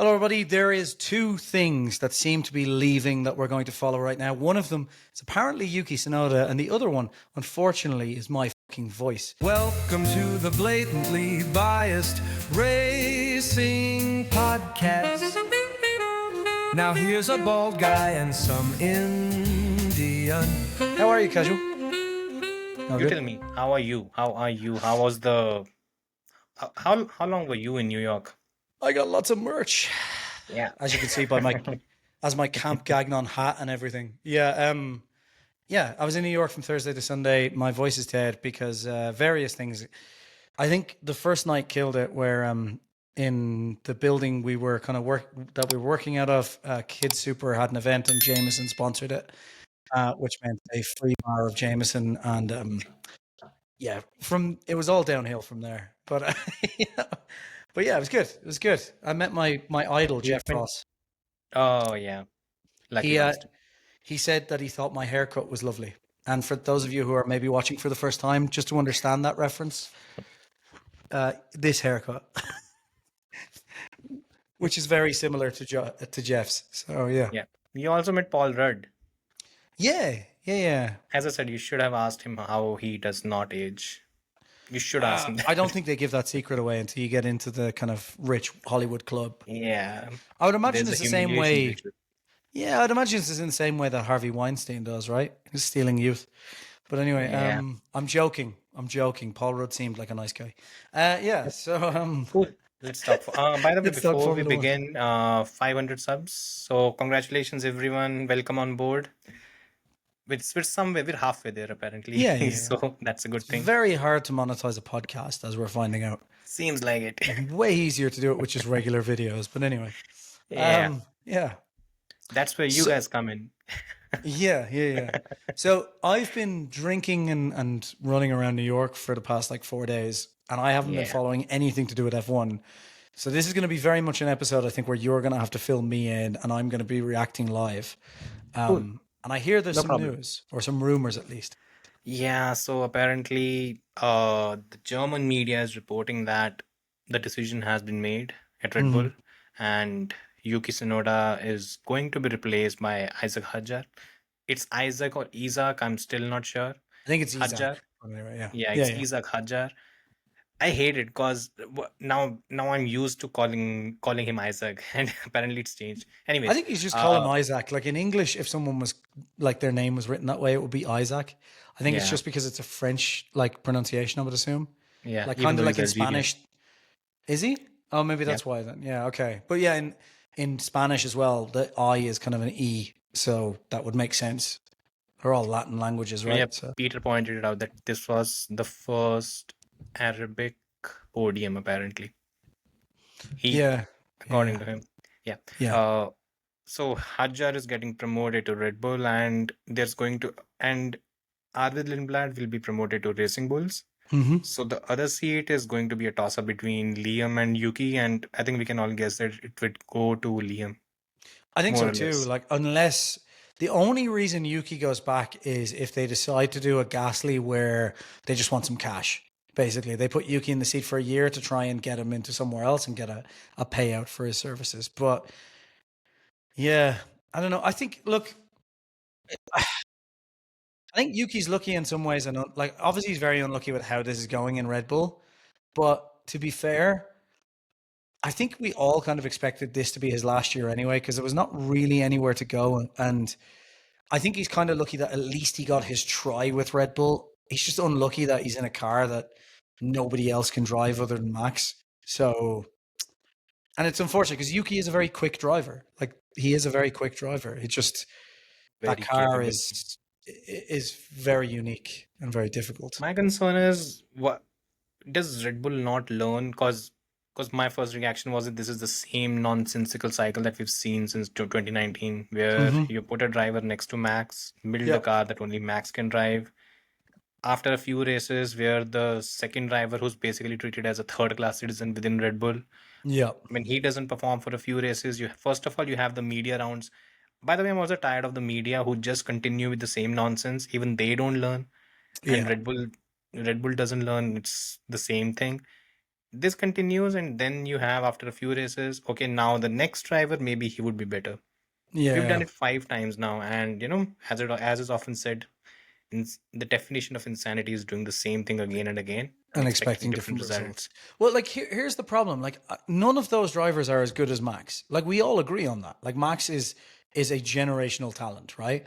Hello, everybody. There is two things that seem to be leaving that we're going to follow right now. One of them is apparently Yuki Tsunoda, and the other one, unfortunately, is my fucking voice. Welcome to the blatantly biased racing podcast. Now here's a bald guy and some Indian. How are you, Casual? All You good? tell me, how are you? How are you? How was the how long were you in New York? I got lots of merch, Yeah. as you can see by my Camp Gagnon hat and everything. Yeah. I was in New York from Thursday to Sunday. My voice is dead because various things. I think the first night killed it, where in the building we were working out of, Kids Super had an event and Jameson sponsored it, which meant a free bar of Jameson, and it was all downhill from there. But but yeah, it was good. It was good. I met my idol You Jeff went- Ross. Oh yeah. Lucky He bastard. he said that he thought my haircut was lovely. And for those of you who are maybe watching for the first time, just to understand that reference, this haircut, which is very similar to Jeff's. So yeah. Yeah. You also met Paul Rudd. Yeah. As I said, you should have asked him how he does not age. You should ask him that. I don't think they give that secret away until you get into the kind of rich Hollywood club. Yeah. I would imagine There's it's a the same humiliation way. ritual. Yeah, I'd imagine it's in the same way that Harvey Weinstein does, right? He's stealing youth. But anyway, Yeah. I'm joking. Paul Rudd seemed like a nice guy. So Cool. Let's talk. By the way, Let's talk before we Formula One. begin, 500 subs. So congratulations, everyone. Welcome on board. We're halfway there apparently. Yeah. So that's a good It's thing. very hard to monetize a podcast, as we're finding out. Seems like it. Way easier to do it with just regular videos. But anyway, Yeah. yeah. That's where you So- guys come in. Yeah. So I've been drinking and running around New York for the past 4 days, and I haven't been Yeah. following anything to do with F1. So this is going to be very much an episode, I think, where you're going to have to fill me in, and I'm going to be reacting live. Cool. And I hear there's No some problem. news, or some rumors at least. Yeah, so apparently the German media is reporting that the decision has been made at Red Bull and Yuki Tsunoda is going to be replaced by Isaac Hadjar. It's Isaac or Isaac, I'm still not sure. I think it's Hadjar. Isaac. Anyway, Yeah, it's Isaac Hadjar. I hate it because now I'm used to calling him Isaac and apparently it's changed. Anyways, I think you just call him Isaac. Like in English, if someone was their name was written that way, it would be Isaac. I think it's Yeah. just because it's a French pronunciation, I would assume. yeah, Like even kind of though like in he's Algerian. Spanish. Is he? Oh, maybe that's why then. Yeah, okay. But yeah, in Spanish as well, the I is kind of an E, so that would make sense. They're all Latin languages, right? Yeah, So Peter pointed it out that this was the first Arabic podium, apparently. According to him. Yeah. Yeah. So Hadjar is getting promoted to Red Bull, and Arvid Lindblad will be promoted to Racing Bulls. Mm-hmm. So the other seat is going to be a toss-up between Liam and Yuki, and I think we can all guess that it would go to Liam. I think More so or too. less. Unless the only reason Yuki goes back is if they decide to do a Gasly where they just want some cash. Basically, they put Yuki in the seat for a year to try and get him into somewhere else and get a payout for his services. But yeah, I don't know. I think Yuki's lucky in some ways, and obviously he's very unlucky with how this is going in Red Bull. But to be fair, I think we all kind of expected this to be his last year anyway, because there was not really anywhere to go. And I think he's kind of lucky that at least he got his try with Red Bull. He's just unlucky that he's in a car that nobody else can drive other than Max. So, and it's unfortunate because Yuki is a very quick driver. He is a very quick driver. It just, that Very car capable. is very unique and very difficult. My concern is, what does Red Bull not learn? Because my first reaction was that this is the same nonsensical cycle that we've seen since 2019, where you put a driver next to Max, build a car that only Max can drive. After a few races, where the second driver, who's basically treated as a third-class citizen within Red Bull, Yeah. when he doesn't perform for a few races, first of all you have the media rounds. By the way, I'm also tired of the media who just continue with the same nonsense. Even they don't learn, and Yeah. Red Bull doesn't learn. It's the same thing. this continues, and then you have after a few races, okay, now the next driver maybe he would be better. We've done Yeah, it 5 times now, and as is often said, the definition of insanity is doing the same thing again and again and and expecting expecting different different results. results. Well, like here's the problem. Like none of those drivers are as good as Max. Like we all agree on that. Like Max is a generational talent, right?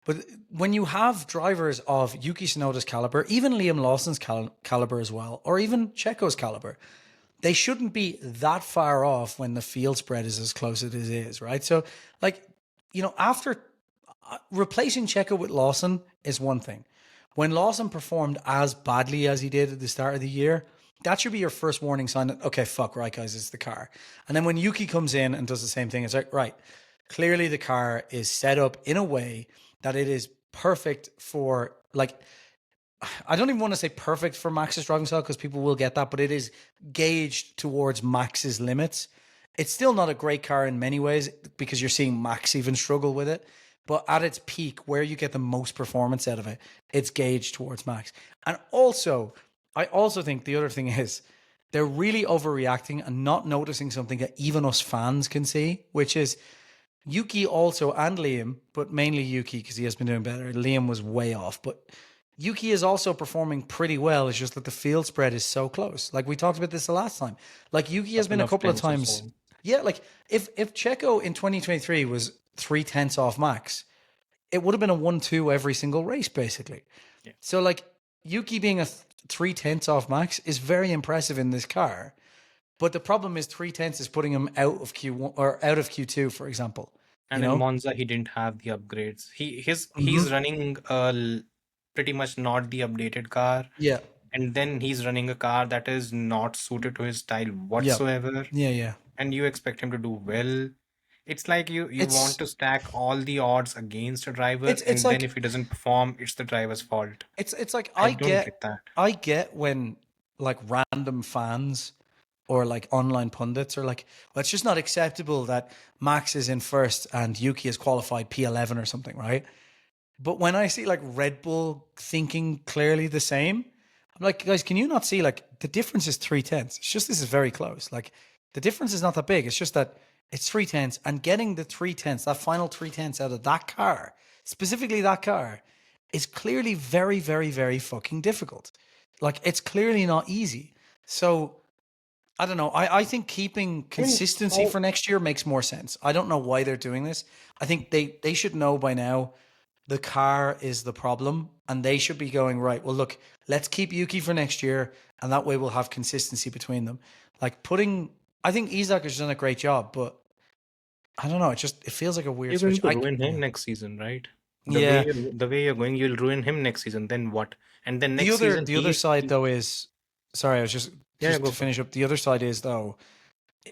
But when you have drivers of Yuki Tsunoda's caliber, even Liam Lawson's caliber as well, or even Checo's caliber, they shouldn't be that far off when the field spread is as close as it is, right? So, like, after replacing Checo with Lawson is one thing. When Lawson performed as badly as he did at the start of the year, that should be your first warning sign that, okay, fuck, right, guys, it's the car. And then when Yuki comes in and does the same thing, it's like, right, clearly the car is set up in a way that it is perfect for, like, I don't even want to say perfect for Max's driving style because people will get that, but it is gauged towards Max's limits. It's still not a great car in many ways because you're seeing Max even struggle with it. But at its peak, where you get the most performance out of it, it's gauged towards Max. And also, I also think the other thing is they're really overreacting and not noticing something that even us fans can see, which is Yuki also and Liam, but mainly Yuki because he has been doing better. Liam was way off, but Yuki is also performing pretty well. It's just that the field spread is so close. Like we talked about this the last time. Like Yuki has been Couple a of couple of tenths or times. so. Yeah, like if Checo in 2023 was 3/10 off Max, it would have been a 1-2 every single race, basically. Yeah. So like Yuki being a 3/10 off Max is very impressive in this car. But the problem is 3/10 is putting him out of Q1 or out of Q2, for example. And in Monza, he didn't have the upgrades. He's running pretty much not the updated car, Yeah. and then he's running a car that is not suited to his style Yeah. whatsoever. Yeah. And you expect him to do well. It's like you want It's to stack all the odds against a driver, it's and then like if he doesn't perform, it's the driver's fault. it's like I don't get that. I get when like random fans or like online pundits are like, well, it's just not acceptable that Max is in first and Yuki is qualified P11 or something, right? But when I see like Red Bull thinking clearly the same, I'm like, guys, can you not see like the difference is 3/10? It's just this is very close. Like the difference is not that big. It's just that it's 3/10 and getting the 3/10, that final 3/10 out of that car, specifically that car, is clearly very, very, very fucking difficult. Like it's clearly not easy. So I don't know. I think keeping consistency how for next year makes more sense. I don't know why they're doing this. I think they should know by now the car is the problem and they should be going, right, well, look, let's keep Yuki for next year and that way we'll have consistency between them. Like I think Isaac has done a great job, but I don't know. It feels like a weird you're going switch. to ruin him next season, right? Yeah. The way you're going, you'll ruin him next season. Then what? And then next season, The other side though is, sorry, I was just yeah, go to for it. finish up. The other side is though,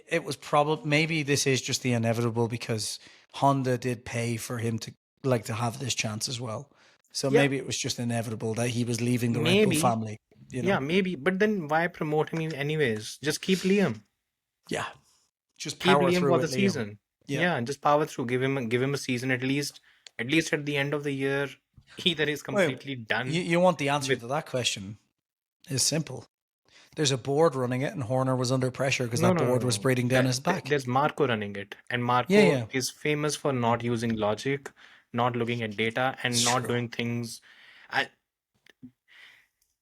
it was probably maybe this is just the inevitable because Honda did pay for him to like to have this chance as well. So Yeah, maybe it was just inevitable that he was leaving the Red Bull maybe. family. Yeah, maybe. But then why promote him anyways? Just keep Liam. Yeah, just Keep power Liam through for with the Liam. season. Yeah, Yeah, just power through. Give him a season at least. At least at the end of the year, either he's well, completely done you want the answer with. to that question is simple. There's a board running it, and Horner was under pressure because No, that no, no, board was no. breathing down his back. There's Marco running it, and Yeah, Marco yeah, is famous for not using logic, not looking at data, and it's not true. doing things. I,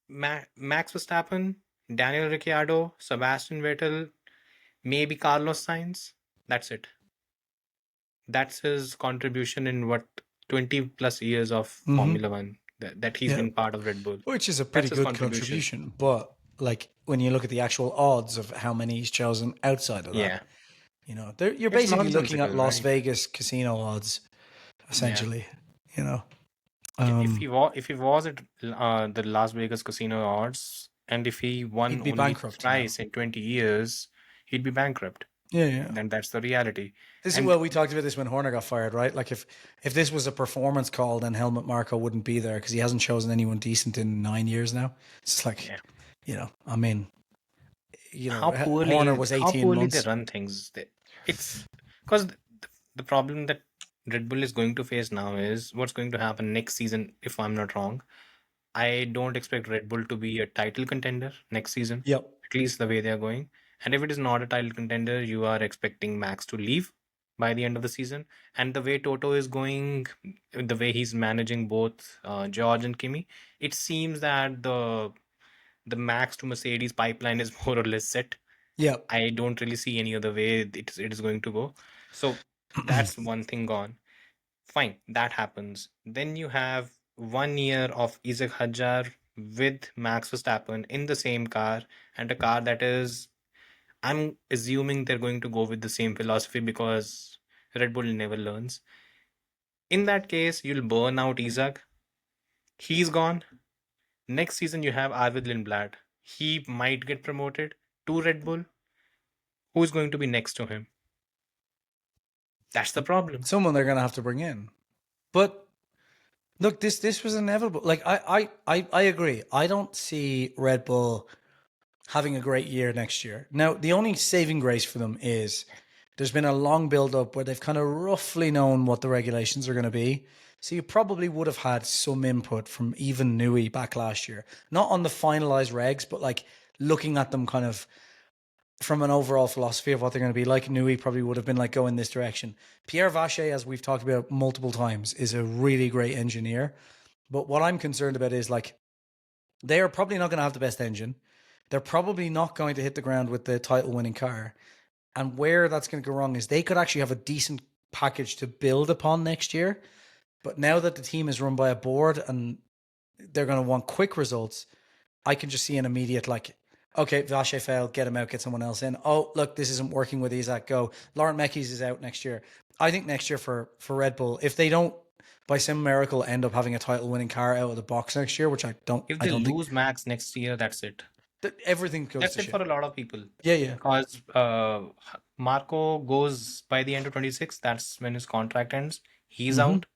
Max Verstappen, Daniel Ricciardo, Sebastian Vettel, maybe Carlos Sainz. That's it. That's his contribution in what 20 plus years of Formula One that he's Yeah, been part of Red Bull. which is a That's pretty his good contribution. contribution. But like when you look at the actual odds of how many he's chosen outside of that, Yeah, you're it's basically looking at nonsensical, Las right? Vegas casino odds, Yeah. essentially. You know, Yeah, um, if he was at the Las Vegas casino odds, and if he won he'd be only bankrupt. thrice in 20 years, he'd be bankrupt. Yeah, yeah. Then that's the reality. This is And well, we talked about this when Horner got fired, right? Like if this was a performance call, then Helmut Marko wouldn't be there because he hasn't chosen anyone decent in 9 years now. It's like, yeah, I mean, Horner was how 18 poorly they months. run things. It's because the problem that Red Bull is going to face now is what's going to happen next season, if I'm not wrong. I don't expect Red Bull to be a title contender next season, Yep. at least the way they are going. And if it is not a title contender, you are expecting Max to leave by the end of the season. And the way Toto is going, the way he's managing both George and Kimi, it seems that the Max to Mercedes pipeline is more or less set. Yeah. I don't really see any other way it is going to go. So that's one thing gone. Fine, that happens. Then you have 1 year of Isaac Hadjar with Max Verstappen in the same car, and a car that is, I'm assuming they're going to go with the same philosophy because Red Bull never learns. In that case, you'll burn out Isaac. He's gone. Next season, you have Arvid Lindblad. He might get promoted to Red Bull. Who's going to be next to him? That's the problem. Someone they're going to have to bring in. But look, this was inevitable. Like I agree. I don't see Red Bull having a great year next year. Now, the only saving grace for them is there's been a long build up where they've kind of roughly known what the regulations are going to be. So you probably would have had some input from even Nui back last year. Not on the finalized regs, but like looking at them kind of from an overall philosophy of what they're going to be like. Nui probably would have been like, go in this direction. Pierre Vacher, as we've talked about multiple times, is a really great engineer. But what I'm concerned about is like, they are probably not going to have the best engine. They're probably not going to hit the ground with the title winning car. And where that's going to go wrong is they could actually have a decent package to build upon next year. But now that the team is run by a board and they're going to want quick results, I can just see an immediate like, okay, Vache failed, get him out, get someone else in. Oh, look, this isn't working with Isaac, go. Laurent Mekies is out next year. I think next year for Red Bull, if they don't, by some miracle, end up having a title-winning car out of the box next year, which I don't If I they don't lose Max next year, that's it. think everything goes That's to it shit. for a lot of people. Yeah. Because Marco goes by the end of 26. That's when his contract ends. He's out.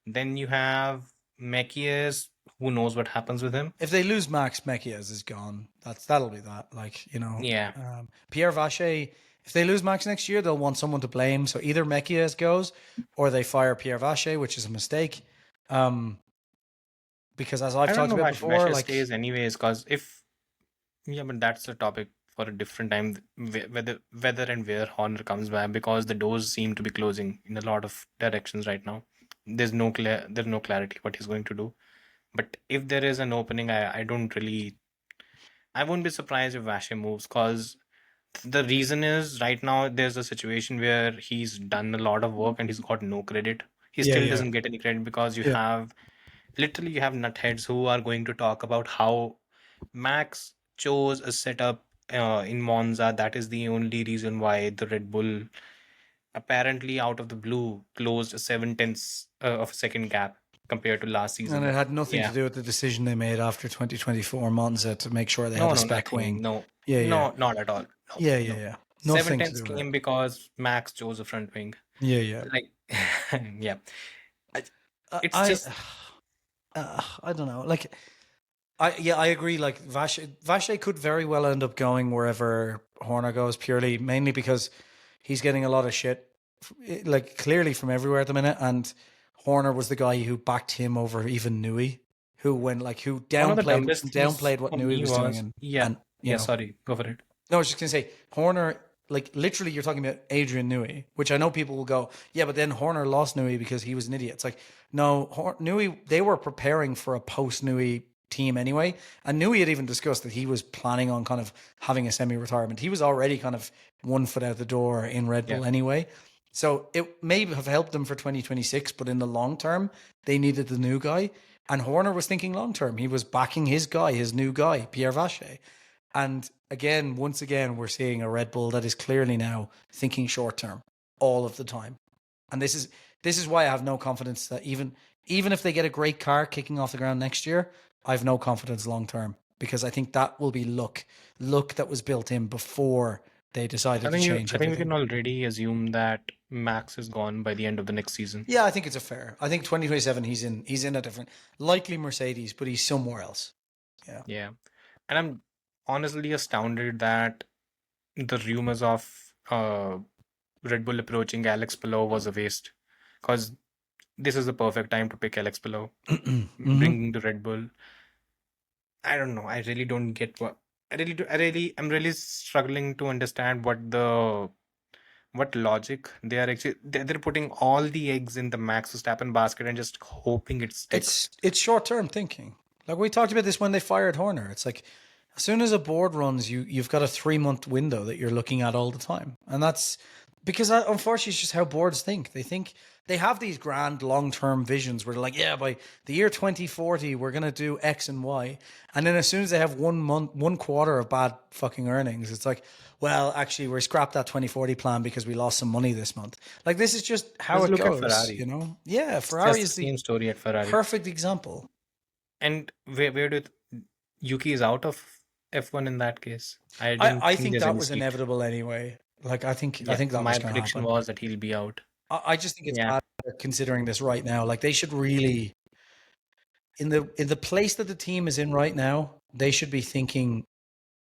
Then you have Mekies. Who knows what happens with him? If they lose Max, Mekies is gone. That'll be that. Like, you know. Yeah. Pierre Vacher, if they lose Max next year, they'll want someone to blame. So either Mekies goes or they fire Pierre Vacher, which is a mistake. Because as I've I don't talked know about why before, Vasher like stays anyways. Because but that's a topic for a different time. Whether and where Horner comes back, because the doors seem to be closing in a lot of directions right now. There's no clarity what he's going to do. But if there is an opening, I won't be surprised if Vasher moves, because the reason is right now there's a situation where he's done a lot of work and he's got no credit. He still doesn't get any credit because you have nutheads who are going to talk about how Max chose a setup in Monza. That is the only reason why the Red Bull apparently out of the blue closed a 7/10 of a second gap compared to last season. And it had nothing Yeah. to do with the decision they made after 2024 Monza to make sure they had a spec Nothing. wing. No, Yeah. not at all. No, Yeah. no. Nothing to 7/10 do with came it. because Max chose a front wing. Yeah. Like, yeah, it's I just I don't know. Like, I agree. Like Vache could very well end up going wherever Horner goes, purely mainly because he's getting a lot of shit, like clearly from everywhere at the minute. And Horner was the guy who backed him over even Nui, who who one of the dumbest downplayed things what for Nui me was doing. And yeah, you know, sorry, go for it. no, I was just gonna say Horner. Like literally, you're talking about Adrian Newey, which I know people will go, yeah, but then Horner lost Newey because he was an idiot. It's like, no, Newey, they were preparing for a post Newey team anyway, and Newey had even discussed that he was planning on kind of having a semi-retirement. He was already kind of one foot out the door in Red Bull anyway, so it may have helped them for 2026, but in the long term, they needed the new guy, and Horner was thinking long term. He was backing his guy, his new guy, Pierre Vacher. And again, once again, we're seeing a Red Bull that is clearly now thinking short term all of the time. And this is why I have no confidence that even if they get a great car kicking off the ground next year, I have no confidence long term, because I think that will be luck that was built in before they decided to change I think we everything. can already assume that Max is gone by the end of the next season. Yeah, I think it's a fair. I think 2027 he's in a different, likely Mercedes, but he's somewhere else. Yeah, and I'm honestly astounded that the rumors of Red Bull approaching Alex Palou was a waste, because this is the perfect time to pick Alex Palou, bringing the Red Bull. I don't know. I really don't get I'm really struggling to understand what logic they are actually. They're putting all the eggs in the Max Verstappen basket and just hoping it sticks. It's short term thinking. Like we talked about this when they fired Horner. It's like as soon as a board runs, you've got a 3 month window that you're looking at all the time, and that's because unfortunately it's just how boards think. They think they have these grand long term visions where they're like, yeah, by the year 2040 we're gonna do X and Y, and then as soon as they have 1 month, 1 quarter of bad fucking earnings, it's like, well, actually we're scrapped that 2040 plan because we lost some money this month. Like this is just how Just it look at goes, Ferrari. Yeah, It's Ferrari just the is the same story at Ferrari. perfect example. And where do Yuki is out of F1 in that case? I didn't I think think there's that any was seat. inevitable anyway. Like I Yeah, think that was my going to prediction happen. was that he'll be out. I just think it's Yeah, bad considering this right now. Like they should really in the place that the team is in right now, they should be thinking,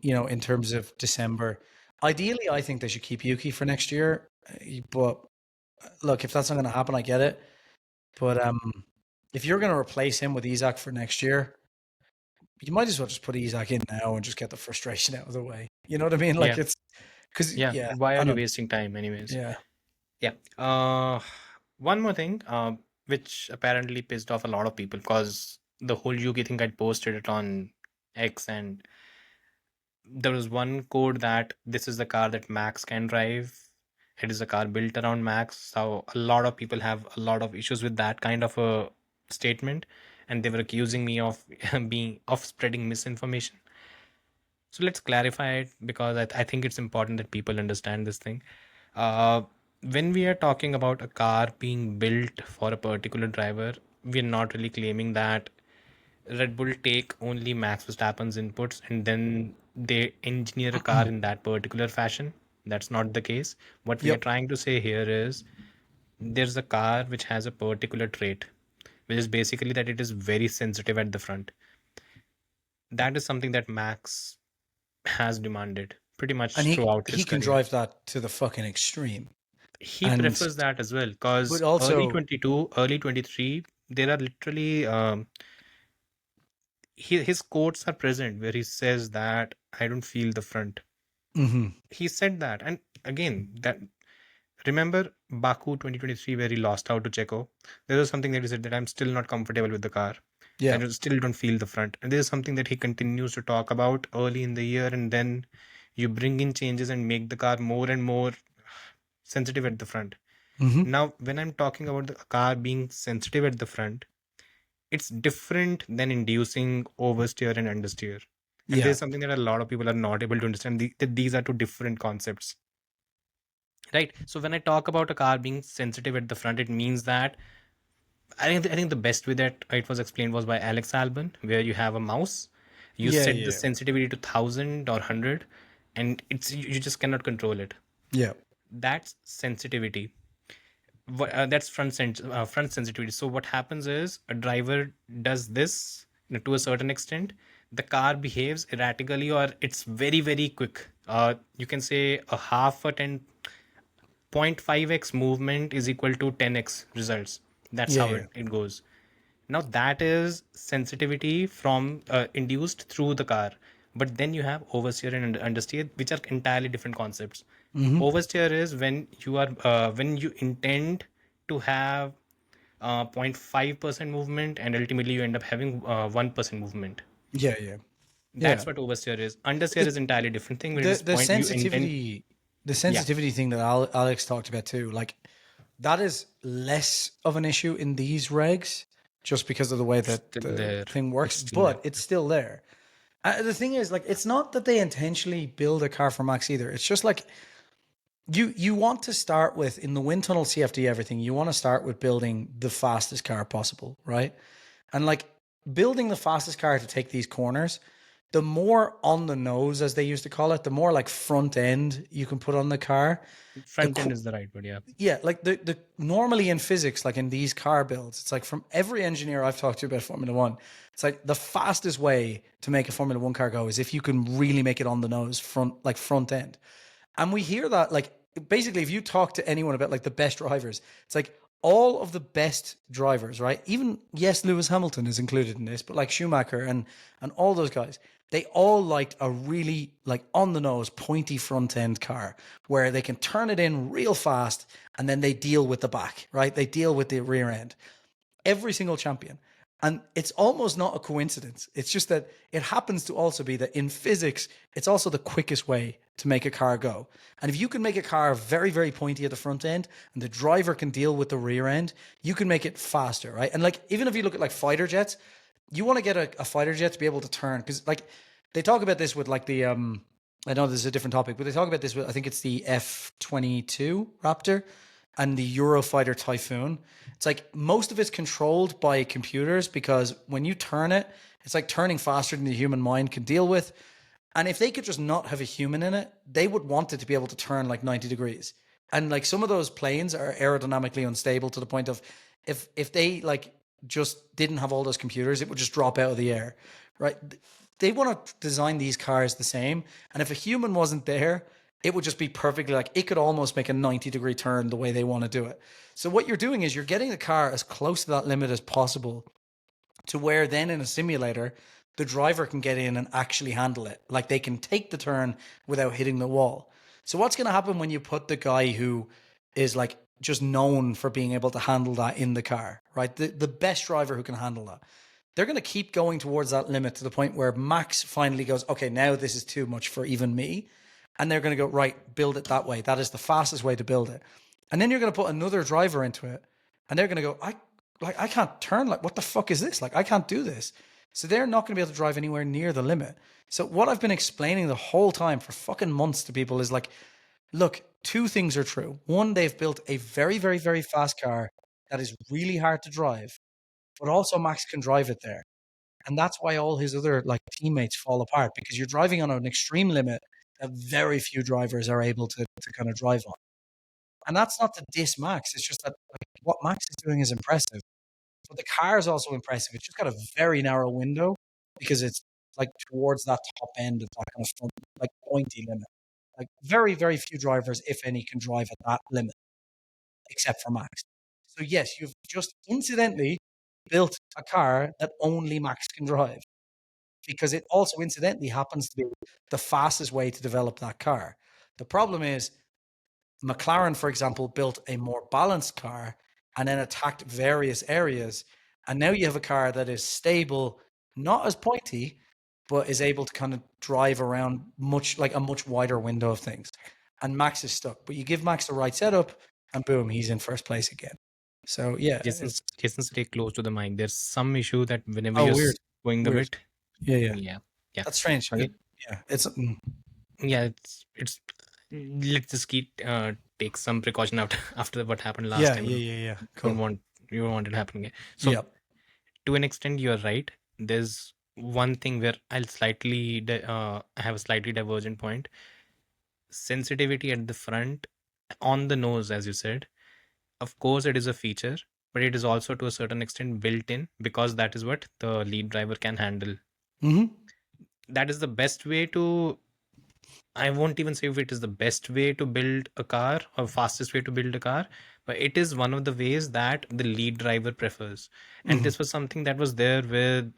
in terms of December. Ideally, I think they should keep Yuki for next year. But look, if that's not going to happen, I get it. But if you're going to replace him with Isaac for next year, you might as well just put Isaac in now and just get the frustration out of the way. You know what I mean? Like yeah, it's because yeah. Why I are you don't. wasting time, anyways? Yeah. Yeah. One more thing, which apparently pissed off a lot of people because the whole Yuki thing, I'd posted it on X, and there was one code that this is the car that Max can drive. It is a car built around Max. So a lot of people have a lot of issues with that kind of a statement, and they were accusing me of spreading misinformation. So let's clarify it because I think it's important that people understand this thing. Uh, when we are talking about a car being built for a particular driver, we're not really claiming that Red Bull take only Max Verstappen's inputs and then they engineer a car in that particular fashion. That's not the case. What we are Yep. trying to say here is there's a car which has a particular trait, which is basically that it is very sensitive at the front. That is something that Max has demanded pretty And much he throughout his he can career. drive that to the fucking extreme. He And prefers that as well but because early also 22, early 23, there are literally his quotes are present where he says that I don't feel the front. mhm. He said that, and again, that remember Baku 2023 where he lost out to Checo. There was something that he said that I'm still not comfortable with the car. I Yeah. still don't feel the front, and this is something that he continues to talk about early in the year, and then you bring in changes and make the car more and more sensitive at the front. Mhm. Now, when I'm talking about the car being sensitive at the front, it's different than inducing oversteer and understeer. And Yeah. there's something that a lot of people are not able to understand that these are two different concepts. Right. So when I talk about a car being sensitive at the front, it means that I think the best way that it was explained was by Alex Albon, where you have a mouse, you Yeah, set the yeah. sensitivity to 1,000 or 100, and you just cannot control it. Yeah. That's sensitivity. That's front sensitivity. So what happens is a driver does this, to a certain extent, the car behaves erratically or it's very very quick. You can say a half a 10.5x movement is equal to 10x results. That's Yeah, how yeah. it goes. Now that is sensitivity from induced through the car. But then you have oversteer and understeer, which are entirely different concepts. Mhm. Oversteer is when you intend to have 0.5% movement and ultimately you end up having 1% movement. Yeah, yeah. That's Yeah. what oversteer is. Understeer The is entirely different thing. Where it the is the point you intend. sensitivity the Yeah, sensitivity thing that Alex talked about too, like that is less of an issue in these regs just because of the way it's that still the there. thing It's works, still there. but it's still there. The thing is, like, it's not that they intentionally build a car for Max either. It's just like you want to start with in the wind tunnel CFD everything. You want to start with building the fastest car possible, right? And like building the fastest car to take these corners, the more on the nose, as they used to call it, the more like front end you can put on the car. The Front end is the right word. Yeah. yeah, like the normally in physics, like in these car builds, it's like from every engineer I've talked to about Formula One, it's like the fastest way to make a Formula One car go is if you can really make it on the nose, front end. And we hear that like basically if you talk to anyone about like the best drivers, it's like all of the best drivers, right? Even yes, Lewis Hamilton is included in this, but like Schumacher and all those guys, they all liked a really like on the nose, pointy front end car where they can turn it in real fast and then they deal with the back, right? They deal with the rear end. Every single champion. And it's almost not a coincidence. It's just that it happens to also be that in physics, it's also the quickest way to make a car go. And if you can make a car very, very pointy at the front end and the driver can deal with the rear end, you can make it faster, right? And like, even if you look at like fighter jets, you want to get a fighter jet to be able to turn because like they talk about this with like the, I know this is a different topic, but they talk about this with, I think it's the F-22 Raptor and the Eurofighter Typhoon. It's like most of it's controlled by computers because when you turn it, it's like turning faster than the human mind can deal with. And if they could just not have a human in it, they would want it to be able to turn like 90 degrees. And like some of those planes are aerodynamically unstable to the point of if they like just didn't have all those computers, it would just drop out of the air, right? They want to design these cars the same. And if a human wasn't there, it would just be perfectly like it could almost make a 90-degree turn the way they want to do it. So what you're doing is you're getting the car as close to that limit as possible to where then in a simulator, the driver can get in and actually handle it. Like they can take the turn without hitting the wall. So what's going to happen when you put the guy who is like just known for being able to handle that in the car, right? The best driver who can handle that. They're going to keep going towards that limit to the point where Max finally goes, okay, now this is too much for even me. And they're going to go, right, build it that way. That is the fastest way to build it. And then you're going to put another driver into it. And they're going to go, I can't turn. Like, what the fuck is this? Like, I can't do this. So they're not going to be able to drive anywhere near the limit. So what I've been explaining the whole time for fucking months to people is like, look, two things are true. One, they've built a very, very, very fast car that is really hard to drive, but also Max can drive it there. And that's why all his other like teammates fall apart because you're driving on an extreme limit that very few drivers are able to kind of drive on. And that's not to diss Max. It's just that like, what Max is doing is impressive. But the car is also impressive. It's just got a very narrow window because it's like towards that top end of that kind of front, like pointy limit. Like very, very few drivers, if any, can drive at that limit, except for Max. So yes, you've just incidentally built a car that only Max can drive because it also incidentally happens to be the fastest way to develop that car. The problem is McLaren, for example, built a more balanced car and then attacked various areas. And now you have a car that is stable, not as pointy, but is able to kind of drive around much like a much wider window of things. And Max is stuck. But you give Max the right setup and boom, he's in first place again. So yeah. Jason, stay close to the mic. There's some issue that whenever Oh, you're weird. going a Weird. bit. Yeah. Yeah. That's strange. Okay. Yeah. It's It's let's just keep take some precaution after what happened last time. Yeah. Cool. You don't want it to happen again. So to an extent, you're right. There's one thing where I have a slightly divergent point. Sensitivity at the front, on the nose, as you said. Of course, it is a feature, but it is also to a certain extent built in because that is what the lead driver can handle. Mm-hmm. That is the best way to. I won't even say if it is the best way to build a car or fastest way to build a car, but it is one of the ways that the lead driver prefers. And this was something that was there with.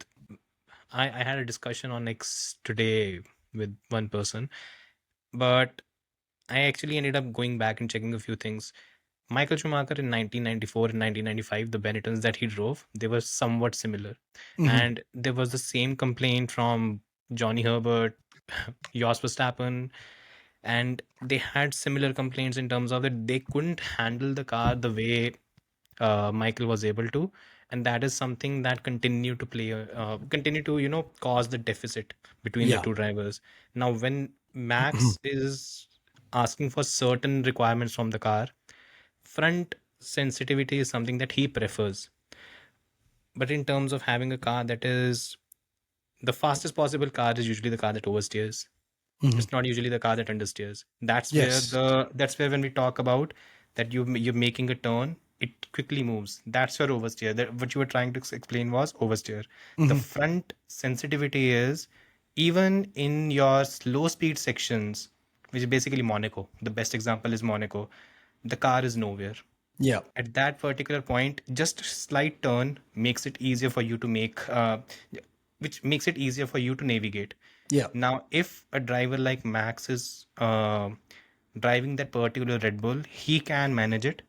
I had a discussion on X today with one person, but I actually ended up going back and checking a few things. Michael Schumacher in 1994 and 1995, the Benettons that he drove, they were somewhat similar. And there was the same complaint from Johnny Herbert, Jos Verstappen, and they had similar complaints in terms of that they couldn't handle the car the way Michael was able to. And that is something that continued to cause the deficit between the two drivers. Now, when Max is asking for certain requirements from the car, front sensitivity is something that he prefers. But in terms of having a car that is the fastest possible car is usually the car that oversteers. It's not usually the car that understeers. That's where when we talk about that you're making a turn, it quickly moves. That's your oversteer. What you were trying to explain was oversteer. The front sensitivity is even in your slow speed sections, which is basically Monaco. The best example is Monaco. The car is nowhere. Yeah. At that particular point, just a slight turn makes it easier for you to which makes it easier for you to navigate. Yeah. Now, if a driver like Max is driving that particular Red Bull, he can manage it.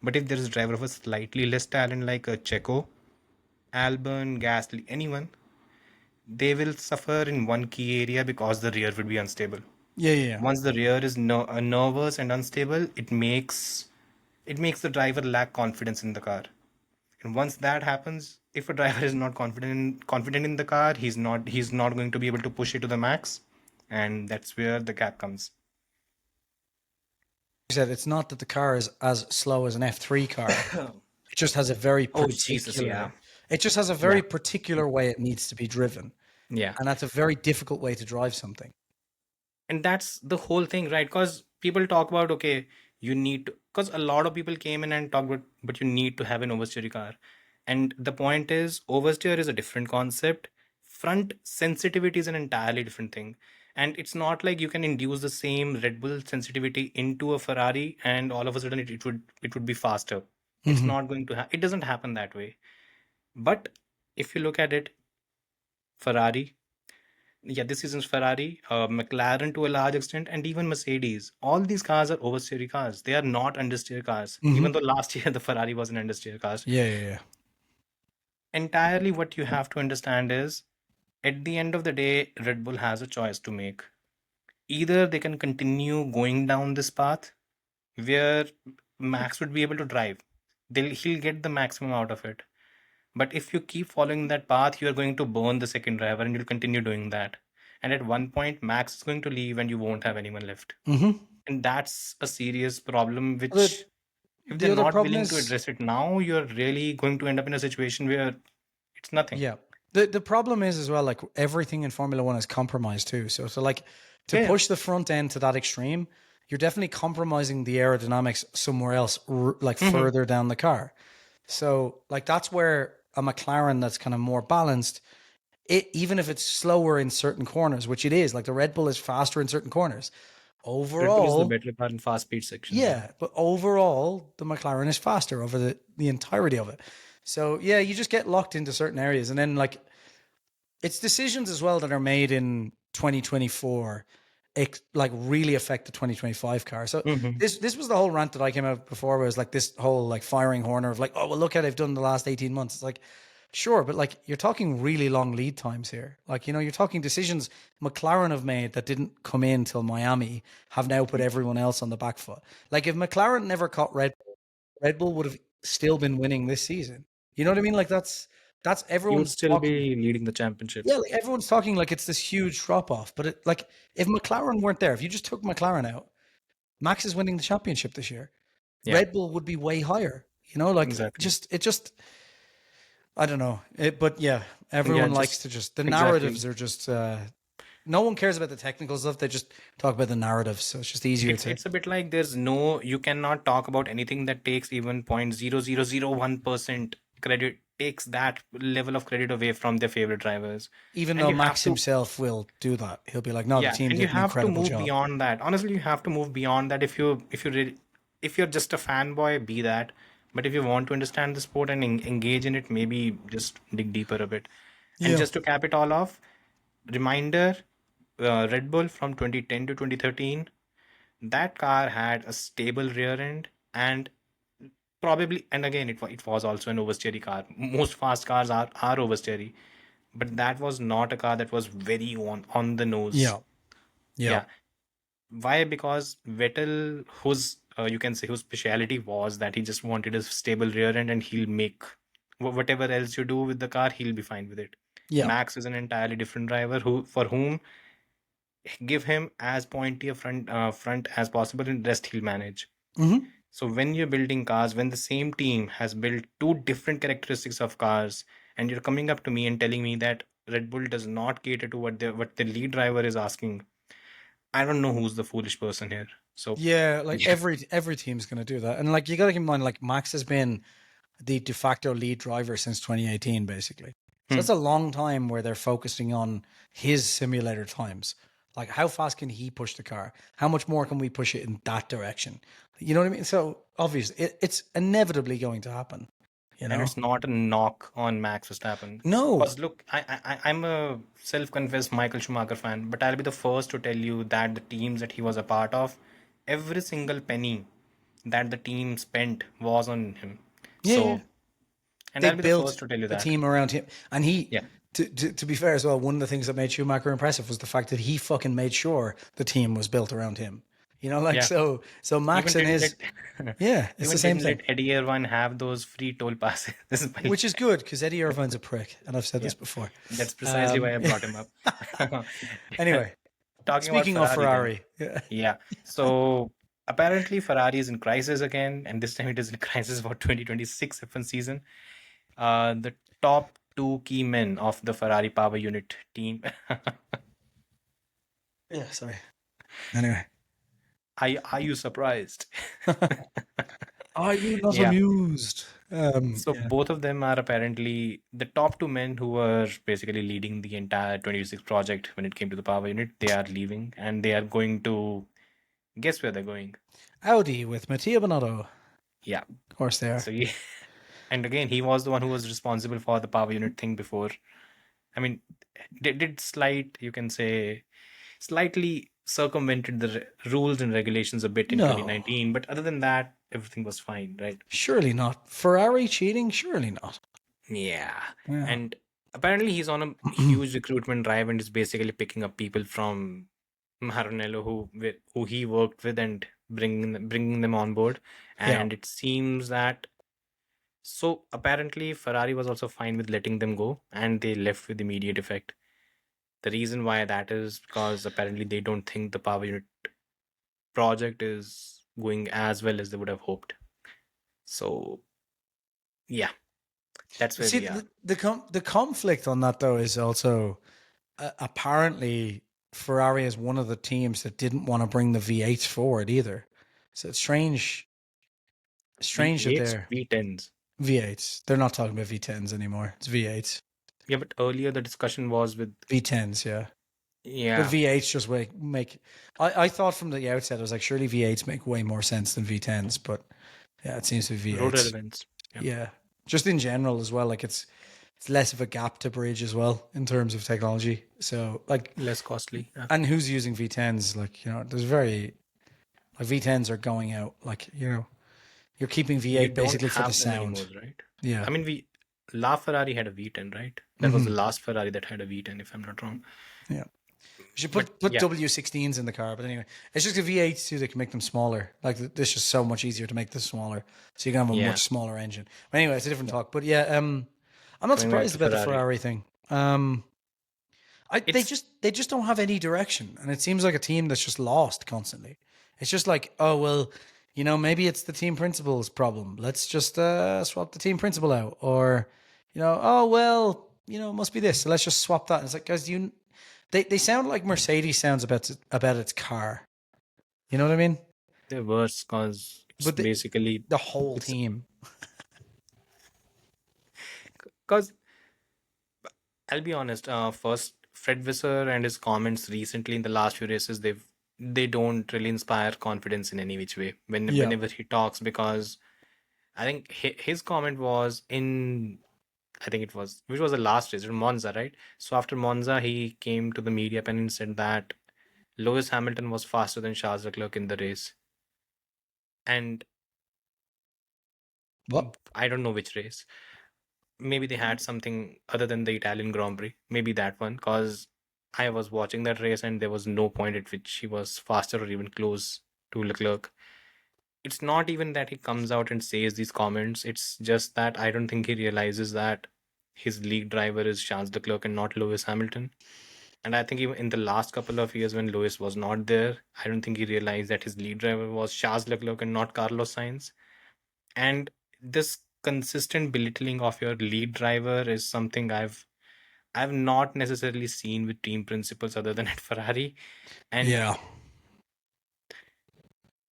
But if there is a driver of a slightly less talent like a Checo, Albon, Gasly, anyone, they will suffer in one key area because the rear would be unstable. Yeah. Yeah. Once the rear is nervous and unstable, it makes the driver lack confidence in the car. And once that happens, if a driver is not confident in the car, he's not going to be able to push it to the max, and that's where the gap comes. You said it's not that the car is as slow as an F3 car. It just has a very Oh Jesus, particular. yeah, It just has a very particular way it needs to be driven, yeah. and that's a very difficult way to drive something. And that's the whole thing, right? Because people talk about, okay, you need to, because a lot of people came in and talked about, but you need to have an oversteer car. And the point is, oversteer is a different concept. Front sensitivity is an entirely different thing. And it's not like you can induce the same Red Bull sensitivity into a Ferrari and all of a sudden it would be faster. It's Mhm. not going to it doesn't happen that way. But if you look at it, Ferrari, yeah, this season's Ferrari, McLaren to a large extent, and even Mercedes. All these cars are oversteer cars. They are not understeer cars. Even though last year the Ferrari was an understeer car. Yeah. Yeah. Yeah. Entirely, what you have to understand is, at the end of the day, Red Bull has a choice to make. Either they can continue going down this path where Max would be able to drive. He'll get the maximum out of it. But if you keep following that path, you are going to burn the second driver and you'll continue doing that. And at one point, Max is going to leave and you won't have anyone left. Mm-hmm. And that's a serious problem, The which, if the they're other not problem willing to is, address it now, you're really going to end up in a situation where it's nothing. yeah, the problem is as well, like everything in Formula One is compromised too. So like to Yeah. push the front end to that extreme, you're definitely compromising the aerodynamics somewhere else, like further down the car. So like that's where a McLaren that's kind of more balanced, even if it's slower in certain corners, which it is, like the Red Bull is faster in certain corners. Red Bull is the Overall, better car in fast speed sections. yeah, but overall, the McLaren is faster over the entirety of it. So yeah, you just get locked into certain areas, and then like it's decisions as well that are made in 2024, like really affect the 2025 car. So Mhm. this was the whole rant that I came out before, was like this whole like firing Horner of like, oh well, look how they've done the last 18 months. It's like, sure, but like you're talking really long lead times here. Like, you're talking decisions McLaren have made that didn't come in till Miami have now put everyone else on the back foot. Like if McLaren never caught Red Bull would have still been winning this season. You know what I mean? Like that's You would everyone's still talking. be leading the championship. Yeah, like everyone's talking like it's this huge drop off, but like if McLaren weren't there, if you just took McLaren out, Max is winning the championship this year. Yeah, Red Bull would be way higher. Like exactly. I don't know. But yeah, Yeah, everyone likes just to just, the exactly. narratives are just, no one cares about the technical stuff. They just talk about the narratives. So it's just easier to. It's a bit like you cannot talk about anything that takes even 0.0001% credit, takes that level of credit away from their favorite drivers. Even And though you have Max to, himself will do that. He'll be like, no, the yeah, team and you did an have to incredible move job. beyond that. Honestly, you have to move beyond that. If you're just a fanboy, be that. But if you want to understand the sport and engage in it, maybe just dig deeper a bit. And Yeah. just to cap it all off, reminder, Red Bull from 2010 to 2013, that car had a stable rear end, and probably, and again, it was also an oversteery car. Most fast cars are oversteery, but that was not a car that was very on the nose. Yeah. Yeah. Yeah. Why? Because Vettel, you can say, whose speciality was that he just wanted a stable rear end, and he'll make whatever else you do with the car, he'll be fine with it. Yeah. Max is an entirely different driver for whom, give him as pointy a front as possible, and rest he'll manage. Mm-hmm. So when you're building cars, when the same team has built two different characteristics of cars, and you're coming up to me and telling me that Red Bull does not cater to what the lead driver is asking, I don't know who's the foolish person here. So Yeah, like yeah. every team's going to do that. And like you got to keep in mind, like Max has been the de facto lead driver since 2018, basically. So that's a long time where they're focusing on his simulator times. Like how fast can he push the car? How much more can we push it in that direction? You know what I mean? So obviously it's inevitably going to happen. You And know? it's not a knock on Max Verstappen. No. Because look, I'm a self-confessed Michael Schumacher fan, but I'll be the first to tell you that the teams that he was a part of, every single penny that the team spent was on him. Yeah, yeah. So, and They I'll be the built first to tell you a that. team around him, and he. Yeah. To be fair as well, one of the things that made Schumacher impressive was the fact that he fucking made sure the team was built around him. You know, like Yeah. so Max Even and didn't his, let yeah, it's the even same didn't thing, let Eddie Irvine have those free toll passes. which is good because Eddie Irvine's a prick, and I've said Yeah. this before. That's precisely why I brought him up. Anyway, Talking about speaking of Ferrari then. Ferrari, yeah. Yeah. So apparently Ferrari is in crisis again, and this time it is in crisis for 2026 F1 season. The top two key men of the Ferrari power unit team. Yeah, sorry. Anyway, Are you surprised? are you not Yeah. amused? So Yeah. both of them are apparently the top two men who were basically leading the entire 26 project when it came to the power unit. They are leaving and they are going to guess where they're going. Audi with Mattia Binotto. Yeah. Of course they are. So he, and again, he was the one who was responsible for the power unit thing before. I mean, they did you can say, slightly circumvented the rules and regulations a bit in No, 2019. But other than that, everything was fine, right? surely not. Ferrari cheating? Surely not. Yeah. Yeah. And apparently he's on a huge recruitment drive and is basically picking up people from Maranello who he worked with and bringing them on board. Yeah. And it seems that so apparently Ferrari was also fine with letting them go and they left with immediate effect. The reason why that is because apparently they don't think the power unit project is going as well as they would have hoped. So yeah, that's where See, we are. the conflict on that though is also apparently Ferrari is one of the teams that didn't want to bring the V8s forward either. So it's strange that V8s, they're V10s. V8s. They're not talking about V10s anymore. It's V8s. Yeah, but earlier the discussion was with V10s, yeah. But yeah. V8s just make I thought from the outset I was like surely V8s make way more sense than V10s, but yeah, it seems to be Road V8s. elements. Yeah. Yeah. Just in general as well, like it's less of a gap to bridge as well in terms of technology. So like Less costly. Yeah. and who's using V10s? Like, you know, there's very like V10s are going out. Like, you know, you're keeping You V8 don't basically for the have them sound. anymore, right? Yeah. I mean, La Ferrari had a V10, right? That was the last Ferrari that had a V10, if I'm not wrong. Yeah. You should But put yeah. W16s in the car, but anyway, it's just a V8 too. They can make them smaller. Like this is just so much easier to make this smaller, so you can have a Yeah. much smaller engine. But anyway, it's a different talk. But yeah, I'm not Going back surprised to about the Ferrari. Ferrari thing. They just don't have any direction, and it seems like a team that's just lost constantly. It's just like, oh well, you know, maybe it's the team principal's problem. Let's just swap the team principal out, or you know, oh well, you know, it must be this. So let's just swap that. And it's like, guys, they sound like Mercedes sounds about its car. You know what I mean? They're worse because it's But basically the whole it's- team. because I'll be honest. First, Fred Visser and his comments recently in the last few races, they don't really inspire confidence in any which way whenever he talks, because I think his comment was in, I think it was, which was the last race, in Monza, right? So after Monza, he came to the media pen and said that Lewis Hamilton was faster than Charles Leclerc in the race. And What? I don't know which race. Maybe they had something other than the Italian Grand Prix. Maybe that one, because I was watching that race and there was no point at which he was faster or even close to Leclerc. It's not even that he comes out and says these comments. It's just that I don't think he realizes that his lead driver is Charles Leclerc and not Lewis Hamilton. And I think even in the last couple of years when Lewis was not there, I don't think he realized that his lead driver was Charles Leclerc and not Carlos Sainz. And this consistent belittling of your lead driver is something I've not necessarily seen with team principals other than at Ferrari. And Yeah.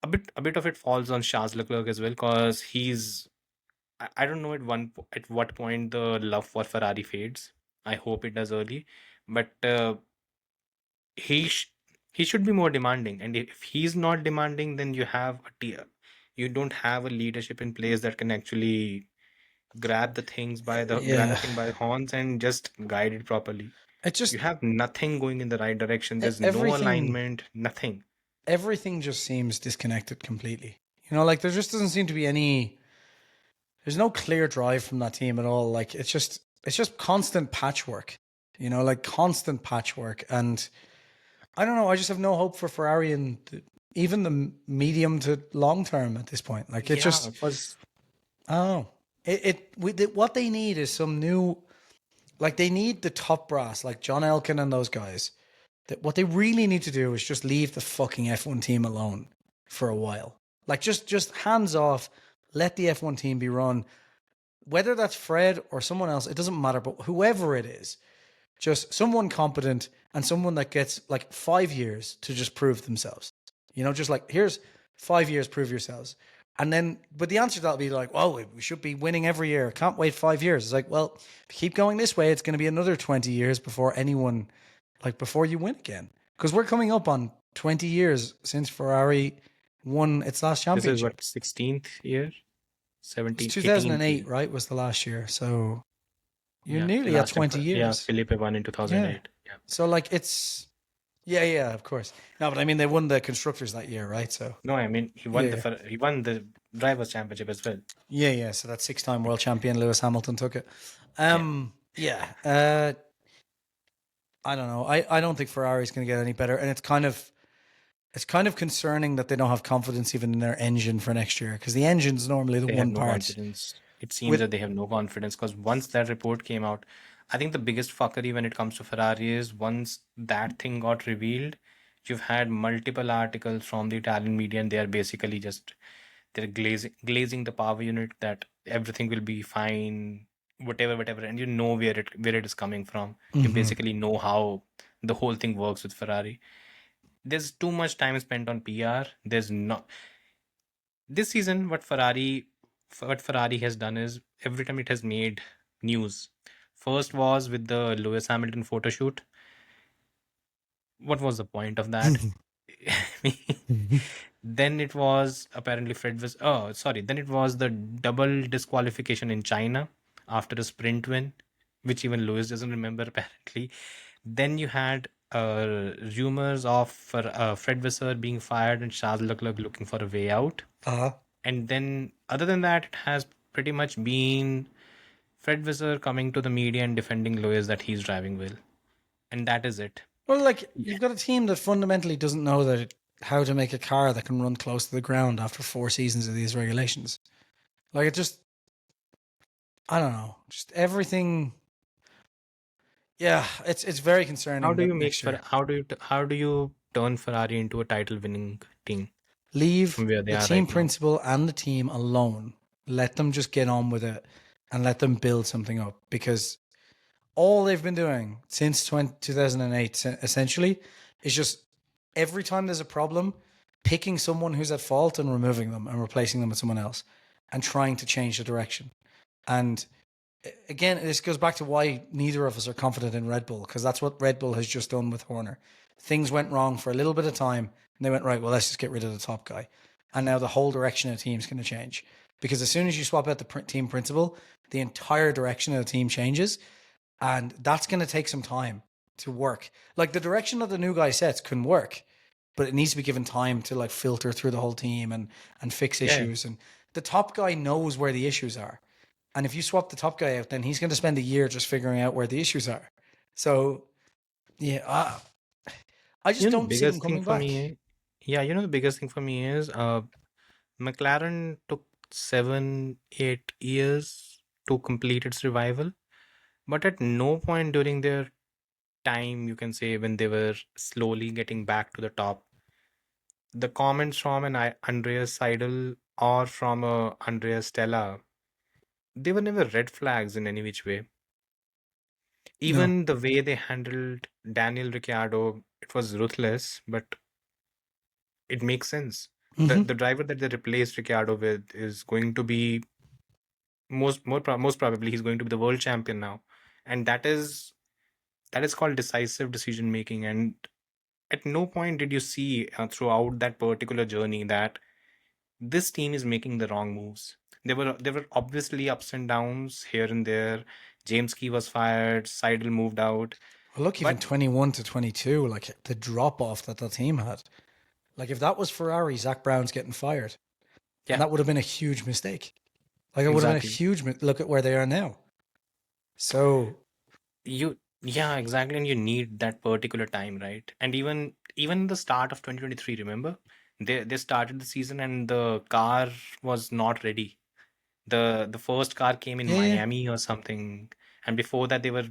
a bit of it falls on Charles Leclerc as well, because I don't know at what point the love for Ferrari fades. I hope it does early, but he he should be more demanding. And if he's not demanding, then you don't have a leadership in place that can actually grab the things by the Yeah, horns and just guide it properly. it You just have nothing going in the right direction. There's no everything alignment, nothing. everything just seems disconnected completely. Like there just doesn't seem to be any. There's no clear drive from that team at all. Like it's just constant patchwork. Like constant patchwork, and I don't know. I just have no hope for Ferrari in even the medium to long term at this point. Like it Yeah, just, because oh, what they need is some new. Like they need the top brass, like John Elkin and those guys. That what they really need to do is just leave the fucking F1 team alone for a while. Like just hands off. Let the F1 team be run. Whether that's Fred or someone else, it doesn't matter. But whoever it is, just someone competent and someone that gets like 5 years to just prove themselves. Just like, here's 5 years, prove yourselves. And then, but the answer to that will be like, oh, we should be winning every year. Can't wait 5 years. It's like, well, if you keep going this way, it's going to be another 20 years before anyone, like, before you win again. Because we're coming up on 20 years since Ferrari won its last this is what championship. 16th year, It's 17th, 18th 2008, year. right? Was the last year. So you're Yeah, nearly at 20 yeah, years. Felipe won in Yeah. 2008. Yeah. So like yeah, of course. No, but I mean they won the constructors that year, right? So No, I mean he won the drivers' championship as well. yeah. So that 6-time world champion Lewis Hamilton took it. Yeah. I don't know. I don't think Ferrari's going to get any better, and it's kind of concerning that they don't have confidence even in their engine for next year, because the engine's normally the They have one no part confidence. It seems with. that they have no confidence because once that report came out, I think the biggest fuckery when it comes to Ferrari is once that thing got revealed, you've had multiple articles from the Italian media and they are basically just they're glazing the power unit that everything will be fine, whatever, and you know where it is coming from. You Mhm. basically know how the whole thing works with Ferrari. There's too much time spent on PR. There's not this season what Ferrari has done is every time it has made news. First was with the Lewis Hamilton photo shoot. What was the point of that? Then it was apparently Fred was oh sorry. Then it was the double disqualification in China after a sprint win, which even Lewis doesn't remember apparently. Then you had rumors of Fred Vasseur being fired and Charles Leclerc looking for a way out. Uh-huh. And then, other than that, it has pretty much been Fred Vasseur coming to the media and defending Lewis that he's driving well. And that is it. Well, like Yeah. you've got a team that fundamentally doesn't know how to make a car that can run close to the ground after 4 seasons of these regulations. Like it just, I don't know, just everything. Yeah, it's very concerning that next year How do you turn Ferrari into a title winning team leave from where they the are team right now? principal and the team alone. Let them just get on with it and let them build something up, because all they've been doing since 2008 essentially is just every time there's a problem, picking someone who's at fault and removing them and replacing them with someone else and trying to change the direction. And again, this goes back to why neither of us are confident in Red Bull, because that's what Red Bull has just done with Horner. Things went wrong for a little bit of time, and they went, right, well, let's just get rid of the top guy. And now the whole direction of the team is going to change. Because as soon as you swap out the team principal, the entire direction of the team changes. And that's going to take some time to work. Like the direction that the new guy sets can work, but it needs to be given time to like filter through the whole team and fix Yeah. issues. And the top guy knows where the issues are. And if you swap the top guy out, then he's going to spend a year just figuring out where the issues are. So, yeah, I just You know, the don't see them biggest thing coming for back. me, yeah, the biggest thing for me is McLaren took 7, 8 years to complete its revival, but at no point during their time, you can say, when they were slowly getting back to the top, the comments from an Andreas Seidel or from Andreas Stella, they were never red flags in any which way. No. Even the way they handled Daniel Ricciardo, it was ruthless, but it makes sense. Mm-hmm. The driver that they replaced Ricciardo with is going to be most probably he's going to be the world champion now, and that is called decisive decision making. And at no point did you see throughout that particular journey that this team is making the wrong moves. There were obviously ups and downs here and there. James Key was fired, Seidel moved out, Well, look, even but 21 to 22, like the drop off that the team had. Like if that was Ferrari, Zach Brown's getting fired, and yeah, that would have been a huge mistake. Like it would have been a exactly. huge look at where they are now. So Yeah, exactly, and you need that particular time, right? And even the start of 2023, remember? They started the season and the car was not ready. The first car came in yeah, yeah, Miami or something, and before that they were,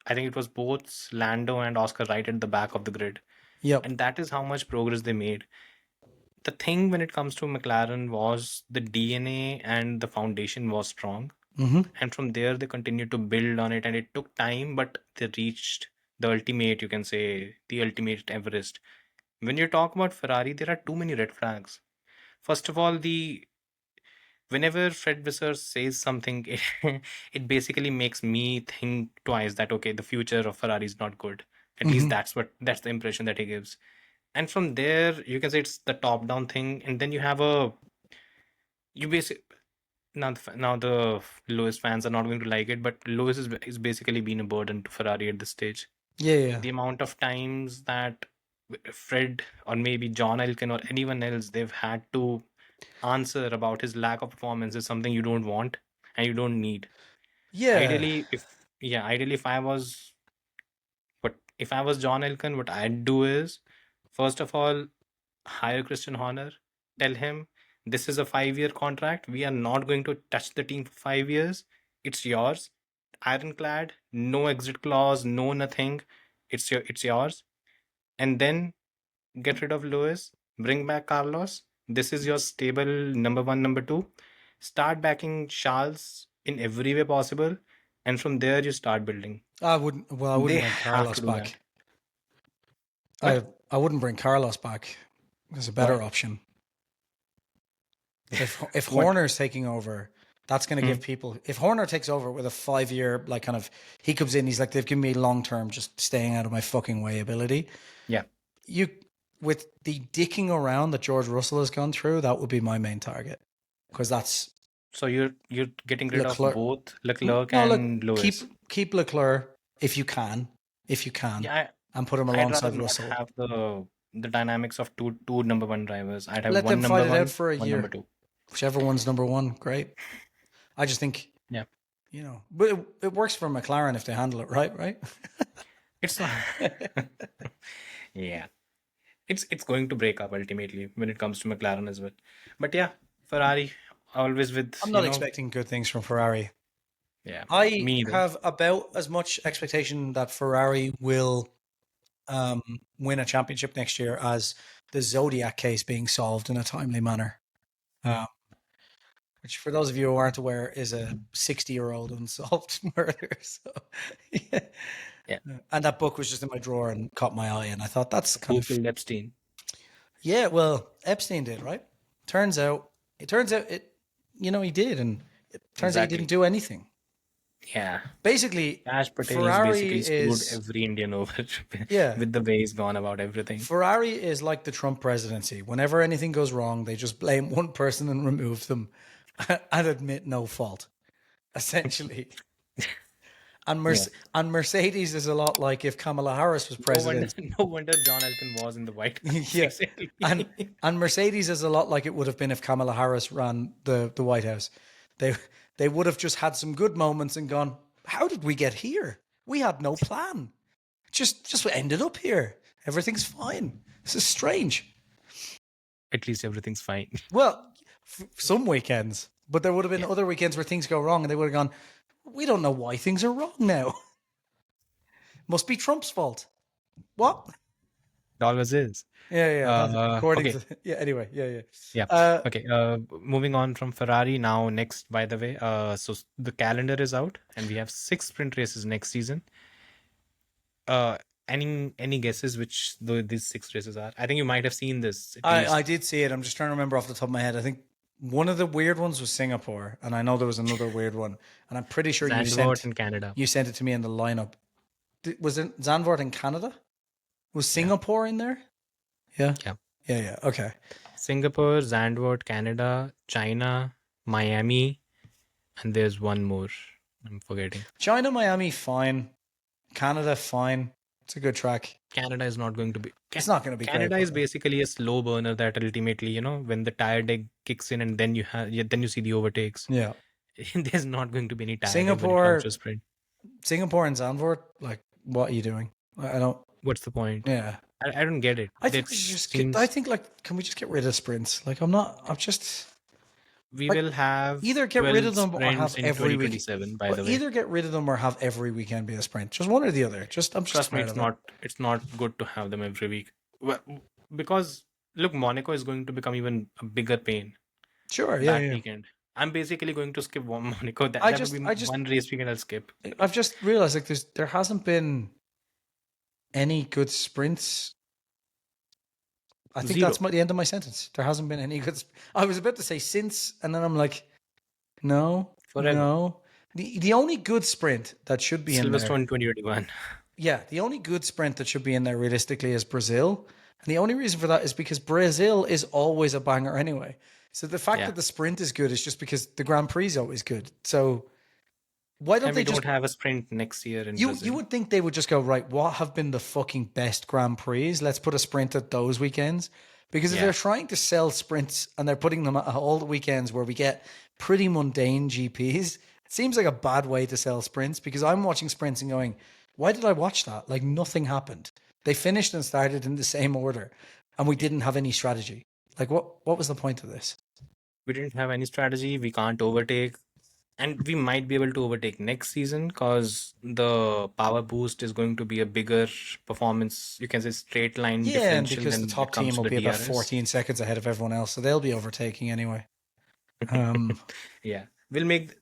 I think it was both Lando and Oscar right at the back of the grid, yep. and that is how much progress they made. The thing when it comes to McLaren was the DNA and the foundation was strong, Mm-hmm. and from there they continued to build on it, and it took time, but they reached the ultimate, you can say, the ultimate Everest. When you talk about Ferrari, there are too many red flags. First of all, the whenever Fred Visser says something, it basically makes me think twice that okay, the future of Ferrari is not good. At least Mm-hmm. that's the impression that he gives. And from there, you can say it's the top down thing, and then you have a you basic now the Lewis fans are not going to like it, but Lewis is basically been a burden to Ferrari at this stage. Yeah, yeah. The amount of times that Fred or maybe John Elkann or anyone else they've had to answer about his lack of performance is something you don't want and you don't need. Yeah. Ideally if I was John Elkann, what I'd do is first of all hire Christian Horner, tell him this is a 5 year contract. We are not going to touch the team for 5 years. It's yours. Ironclad, no exit clause, no nothing. It's yours. And then get rid of Lewis, bring back Carlos. This is your stable number one, number two. Start backing Charles in every way possible, and from there you start building. I wouldn't. Well, I They wouldn't bring have Carlos to do that. back. What? I wouldn't bring Carlos back. There's a better Why? option. If What? Horner's taking over, that's going to Hmm. give people. If Horner takes over with a 5 year, like kind of, he comes in, he's like, they've given me long term, just staying out of my fucking way ability. Yeah. You, with the dicking around that George Russell has gone through, that would be my main target, because that's So you're getting rid of Leclerc. both Leclerc No, and look, Lewis. keep Leclerc if you can, Yeah, and put him I'd rather alongside not Russell. have the dynamics of two number one drivers. I'd have Let one them number fight it out one, for a one number year. two. Whichever one's number one, great. I just think, Yeah. but it works for McLaren if they handle it right, right? It's not. Yeah. It's going to break up ultimately when it comes to McLaren as well. But yeah, Ferrari always with, I'm not expecting good things from Ferrari. yeah, I me either. have about as much expectation that Ferrari will win a championship next year as the Zodiac case being solved in a timely manner. Which, for those of you who aren't aware, is a 60-year-old unsolved murder. So, yeah. Yeah. And that book was just in my drawer and caught my eye, and I thought that's kind Who of killed Epstein? yeah. Well, Epstein did, right? Turns out he did, and it turns out he Exactly. didn't do anything. Yeah. Basically, Ash Patel Ferrari basically is screwed every Indian over yeah. with the way he's gone about everything. Ferrari is like the Trump presidency. Whenever anything goes wrong, they just blame one person and remove them and admit no fault, essentially. And Mercedes is a lot like if Kamala Harris was president. No wonder John Elkann was in the White House. Yeah. Exactly. And Mercedes is a lot like it would have been if Kamala Harris ran the White House. They would have just had some good moments and gone, how did we get here? We had no plan. Just ended up here. Everything's fine. This is strange. At least everything's fine. Well, some weekends, but there would have been other weekends where things go wrong and they would have gone, we don't know why things are wrong now. Must be Trump's fault. What? It always is. Yeah. According okay. to anyway, yeah. Yeah. Okay. Moving on from Ferrari now. Next, by the way, so the calendar is out, and we have 6 sprint races next season. Any guesses which these 6 races are? I think you might have seen this. I did see it. I'm just trying to remember off the top of my head. I think one of the weird ones was Singapore, and I know there was another weird one, and I'm pretty sure Zandvoort in Canada. You sent it to me in the lineup. Was it Zandvoort in Canada? Was Singapore in there? Yeah. Okay. Singapore, Zandvoort, Canada, China, Miami, and there's one more. I'm forgetting. China, Miami, fine. Canada, fine. It's a good track. Canada is not going to be. It's not going to be Canada great. is basically a slow burner that ultimately, when the tire deck kicks in and then then you see the overtakes. Yeah. There's not going to be any tire deck when it Singapore, comes to sprint. Singapore and Zandvoort, like, what are you doing? I don't. What's the point? Yeah. I don't get it. I think we should just get, I think, like, can we just get rid of sprints? Like, I'm just. We Like, will have either get rid of 12 them or have sprints in every week. 2027, by But the way. either get rid of them or have every weekend be a sprint. Just one or the other. I'm just Trust me, tired of it. it's not good to have them every week. Well, because look, Monaco is going to become even a bigger pain Sure, that yeah. weekend. I'm basically going to skip one Monaco. That I would just- be I just- one race weekend I'll skip. I've just realized like there hasn't been any good sprints. I think Zero. that's the end of my sentence. There hasn't been any good. I was about to say since, and then I'm like, no, Forever. no. The only good sprint that should be in there. Silverstone 2021. Yeah, the only good sprint that should be in there realistically is Brazil. And the only reason for that is because Brazil is always a banger anyway. So the fact Yeah. that the sprint is good is just because the Grand Prix is always good. So why don't And they we don't just have a sprint next year in you Brazil. would think they would just go, right, what have been the fucking best Grand Prix? Let's put a sprint at those weekends. Because if Yeah. they're trying to sell sprints and they're putting them at all the weekends where we get pretty mundane GPs, it seems like a bad way to sell sprints because I'm watching sprints and going, why did I watch that? Like nothing happened. They finished and started in the same order and we didn't have any strategy. Like what was the point of this? We didn't have any strategy. We can't overtake. And we might be able to overtake next season because the power boost is going to be a bigger performance. You can say straight line Yeah, and differential because when the top it comes team to will the be about DRS. 14 seconds ahead of everyone else, so they'll be overtaking anyway. Yeah, we'll make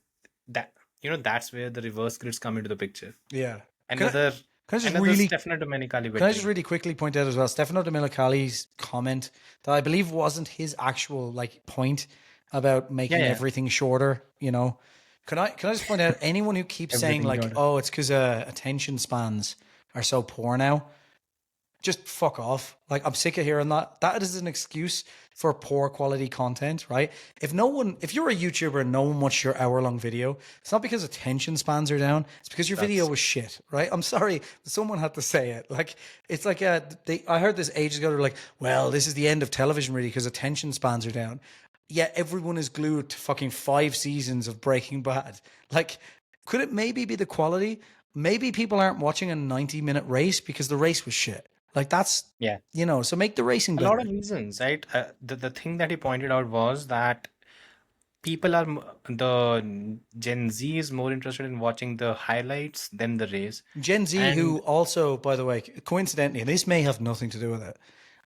that. That's where the reverse grids come into the picture. Yeah. Another Can I just another really Stefano Domenicali Can I just victory. really quickly point out as well, Stefano Domenicali's comment that I believe wasn't his actual like point about making Yeah. everything shorter, Can I just point out anyone who keeps saying Everything like, shorter. oh, it's because attention spans are so poor now, just fuck off. Like I'm sick of hearing that. That is an excuse for poor quality content, right? If you're a YouTuber and no one watched your hour-long video, it's not because attention spans are down. It's because your video was shit, right? I'm sorry, but someone had to say it. Like it's like I heard this ages ago. They're like, well, this is the end of television, really, because attention spans are down. Yeah, everyone is glued to fucking 5 seasons of Breaking Bad. Like, could it maybe be the quality? Maybe people aren't watching a 90-minute race because the race was shit. Like that's Yeah. so make the racing A better. lot of reasons, right? The thing that he pointed out was that people are the Gen Z is more interested in watching the highlights than the race. Gen Z, who also, by the way, coincidentally, and this may have nothing to do with it,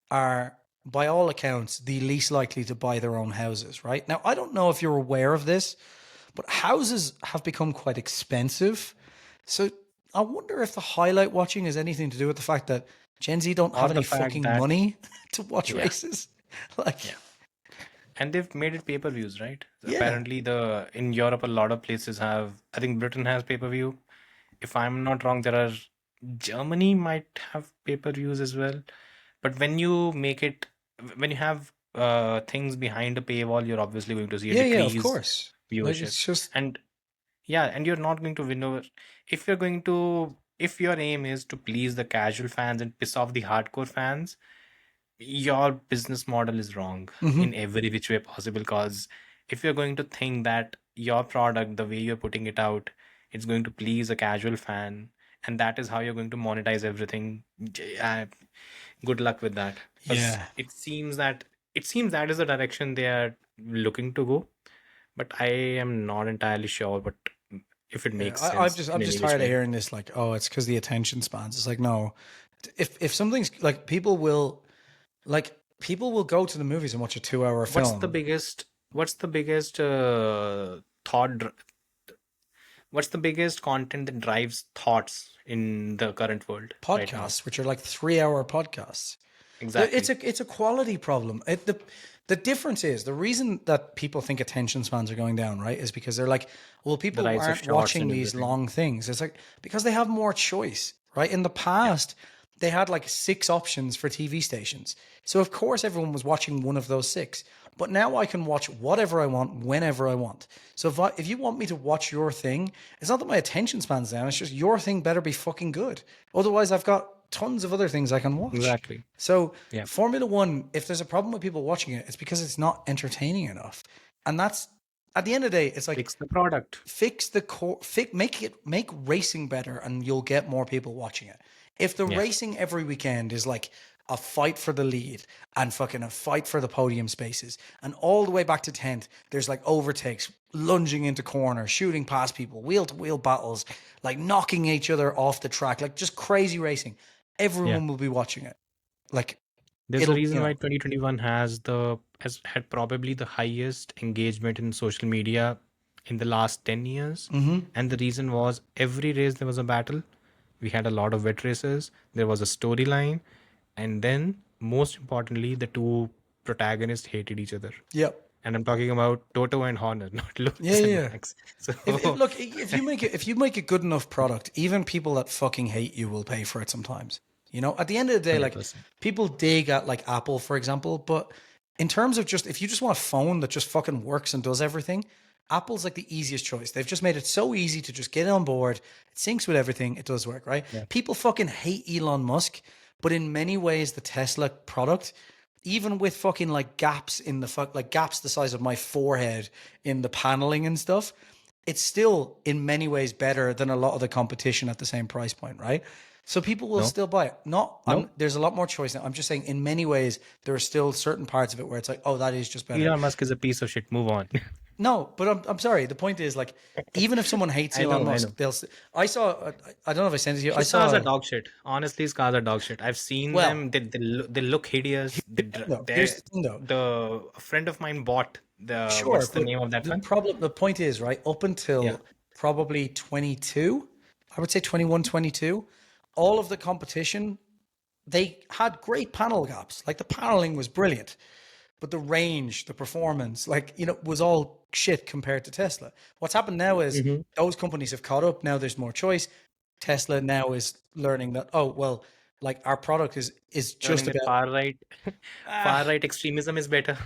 are by all accounts the least likely to buy their own houses, right? Now, I don't know if you're aware of this, but houses have become quite expensive. So I wonder if the highlight watching has anything to do with the fact that Gen Z don't have the any fact fucking that- money to watch Yeah. races. Like, And they've made it pay-per-views, right? Yeah. Apparently in Europe a lot of places have, I think Britain has pay-per-view. If I'm not wrong, Germany might have pay-per-views as well. But when you have things behind a paywall, you're obviously going to see a yeah, decrease of course. Like, viewership. it's just And you're not going to win over. If your aim is to please the casual fans and piss off the hardcore fans, your business model is wrong in every which way possible. Because if you're going to think that your product, the way you're putting it out, it's going to please a casual fan, and that is how you're going to monetize everything, good luck with that. 'Cause Yeah. it seems that is the direction they are looking to go, but I am not entirely sure. But if it makes sense, I'm in just any which tired of way. hearing this. Like, oh, it's because the attention spans. It's like, no, if something's like people will go to the movies and watch a 2-hour film. What's the biggest what's the biggest content that drives thoughts in the current world right now? Podcasts, which are like 3-hour podcasts. Exactly. It's a quality problem. The difference is the reason that people think attention spans are going down, right? Is because they're like, well, people rise of aren't shorts watching and these everything. long things. It's like because they have more choice, right? In the past, they had like 6 options for TV stations. So of course everyone was watching one of those 6. But now I can watch whatever I want, whenever I want. So if you want me to watch your thing, it's not that my attention span's down. It's just your thing better be fucking good. Otherwise, I've got tons of other things I can watch. Exactly. So Yeah. Formula One, if there's a problem with people watching it, it's because it's not entertaining enough. And that's, at the end of the day, it's like Fix the product. fix the core, make racing better, and you'll get more people watching it. If the racing every weekend is like a fight for the lead and fucking a fight for the podium spaces, and all the way back to 10th, there's like overtakes, lunging into corners, shooting past people, wheel to wheel battles, like knocking each other off the track, like just crazy racing, everyone will be watching it. Like, There's a it'll, reason you know, why 2021 has had probably the highest engagement in social media in the last 10 years. And the reason was every race there was a battle. We had a lot of wet races. There was a storyline. And then, most importantly, the two protagonists hated each other. Yep. And I'm talking about Toto and Horner, not Lewis Yeah. and Max. So Look, if you make a good enough product, even people that fucking hate you will pay for it sometimes. You know, at the end of the day, like 100%. people dig at like Apple, for example, but in terms of just if you just want a phone that just fucking works and does everything, Apple's like the easiest choice. They've just made it so easy to just get on board. It syncs with everything. It does work, right? People fucking hate Elon Musk, but in many ways, the Tesla product, even with fucking like gaps in the like gaps the size of my forehead in the paneling and stuff, it's still in many ways better than a lot of the competition at the same price point, right? So people will still buy it. There's a lot more choice now. I'm just saying, in many ways, there are still certain parts of it where it's like, oh, that is just better. Elon Musk is a piece of shit. Move on. No, but I'm sorry. The point is, like, even if someone hates Elon Musk, they'll. I saw. I don't know if I sent it to you. His cars are dog shit. Honestly, his cars are dog shit. I've seen them. They look hideous. Here's the thing, though. A friend of mine bought the. Sure, What's the but name of that one? The point is, right, up until probably 22, I would say 21, 22, all of the competition, they had great panel gaps. Like, the paneling was brilliant, but the range, the performance, like, you know, was all shit compared to Tesla. What's happened now is those companies have caught up. Now there's more choice. Tesla now is learning that, oh, well, like, our product is just about far right extremism is better.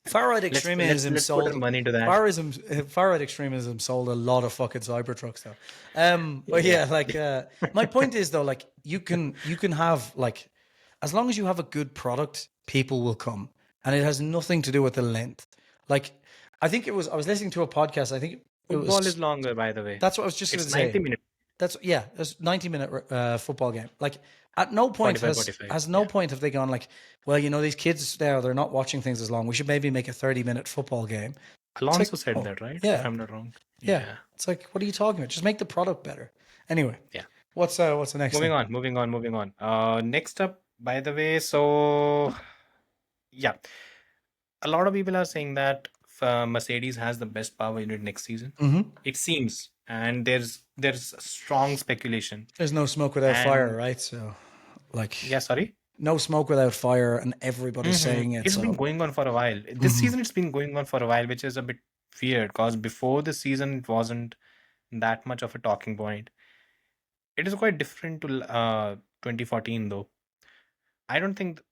far right extremism. Let's put our money into that. Far right extremism sold a lot of fucking Cybertrucks though. But yeah, like my point is though, like you can have like, as long as you have a good product, people will come, and it has nothing to do with the length. Like, I think I was listening to a podcast. I think Football is longer, by the way. That's what I was just going to say. 90 minutes. It's 90-minute football game. Like, at no point 45. point have they gone like, well, you know, these kids there, they're not watching things as long. We should maybe make a 30-minute football game. Alonso said that, right? Yeah. If I'm not wrong. Yeah. It's like, what are you talking about? Just make the product better. Anyway. Yeah. What's the next thing? Moving on. Next up, by the way, so yeah, a lot of people are saying that Mercedes has the best power unit next season. It seems, and there's strong speculation. There's no smoke without fire, right? So, like, Sorry. No smoke without fire, and everybody's saying it. It's been going on for a while. This season, it's been going on for a while, which is a bit weird because before the season, it wasn't that much of a talking point. It is quite different to 2014, though. I don't think.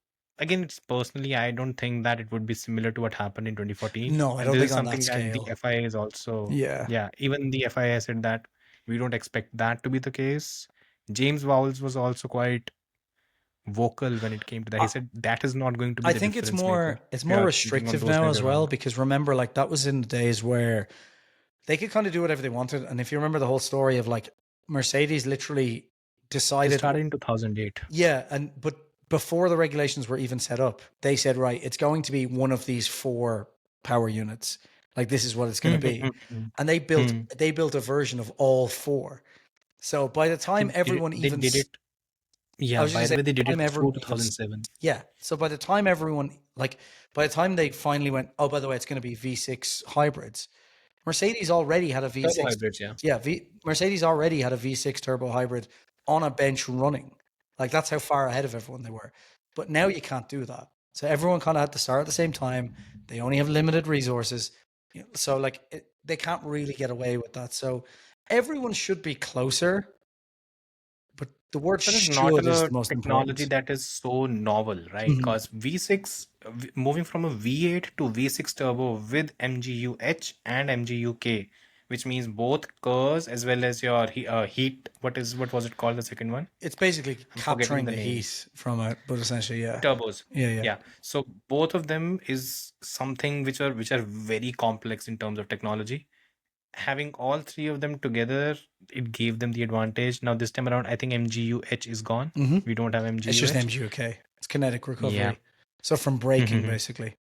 Again, it's personally, I don't think that it would be similar to what happened in 2014. No, I don't This think is on that something that scale. the FIA is also. Yeah. Even the FIA said that we don't expect that to be the case. James Vowles was also quite vocal when it came to that. He said that is not going to be. I think it's more restrictive now as well, because remember, like, that was in the days where they could kind of do whatever they wanted. And if you remember the whole story of like Mercedes literally decided. It started in 2008. Yeah, but before the regulations were even set up, they said, right, it's going to be one of these 4 power units. Like, this is what it's going to be. And they built a version of all 4. So by the time everyone they did it. Yeah, by the way, they did it through 2007. Yeah. So by the time by the time they finally went, oh, by the way, it's going to be V6 hybrids. Mercedes already had a V6. Turbo hybrids, yeah. Yeah, Mercedes already had a V6 turbo hybrid on a bench running. Like, that's how far ahead of everyone they were. But now you can't do that. So everyone kind of had to start at the same time. They only have limited resources. So, like, they can't really get away with that. So everyone should be closer. But the word But it's not should is the a most technology important. that is so novel, right? Mhm. Because V6, moving from a V8 to V6 turbo with MGU-H and MGU-K, which means both curves as well as your heat. What was it called? The second one? It's basically I'm forgetting capturing the the name. heat from it, but essentially, yeah, Turbos. yeah. Yeah. So both of them is something which are very complex in terms of technology. Having all three of them together, it gave them the advantage. Now this time around, I think MGU-H is gone. hmm We don't have It's just MGU-H. MGUK. It's kinetic Yeah. recovery. So from braking, basically.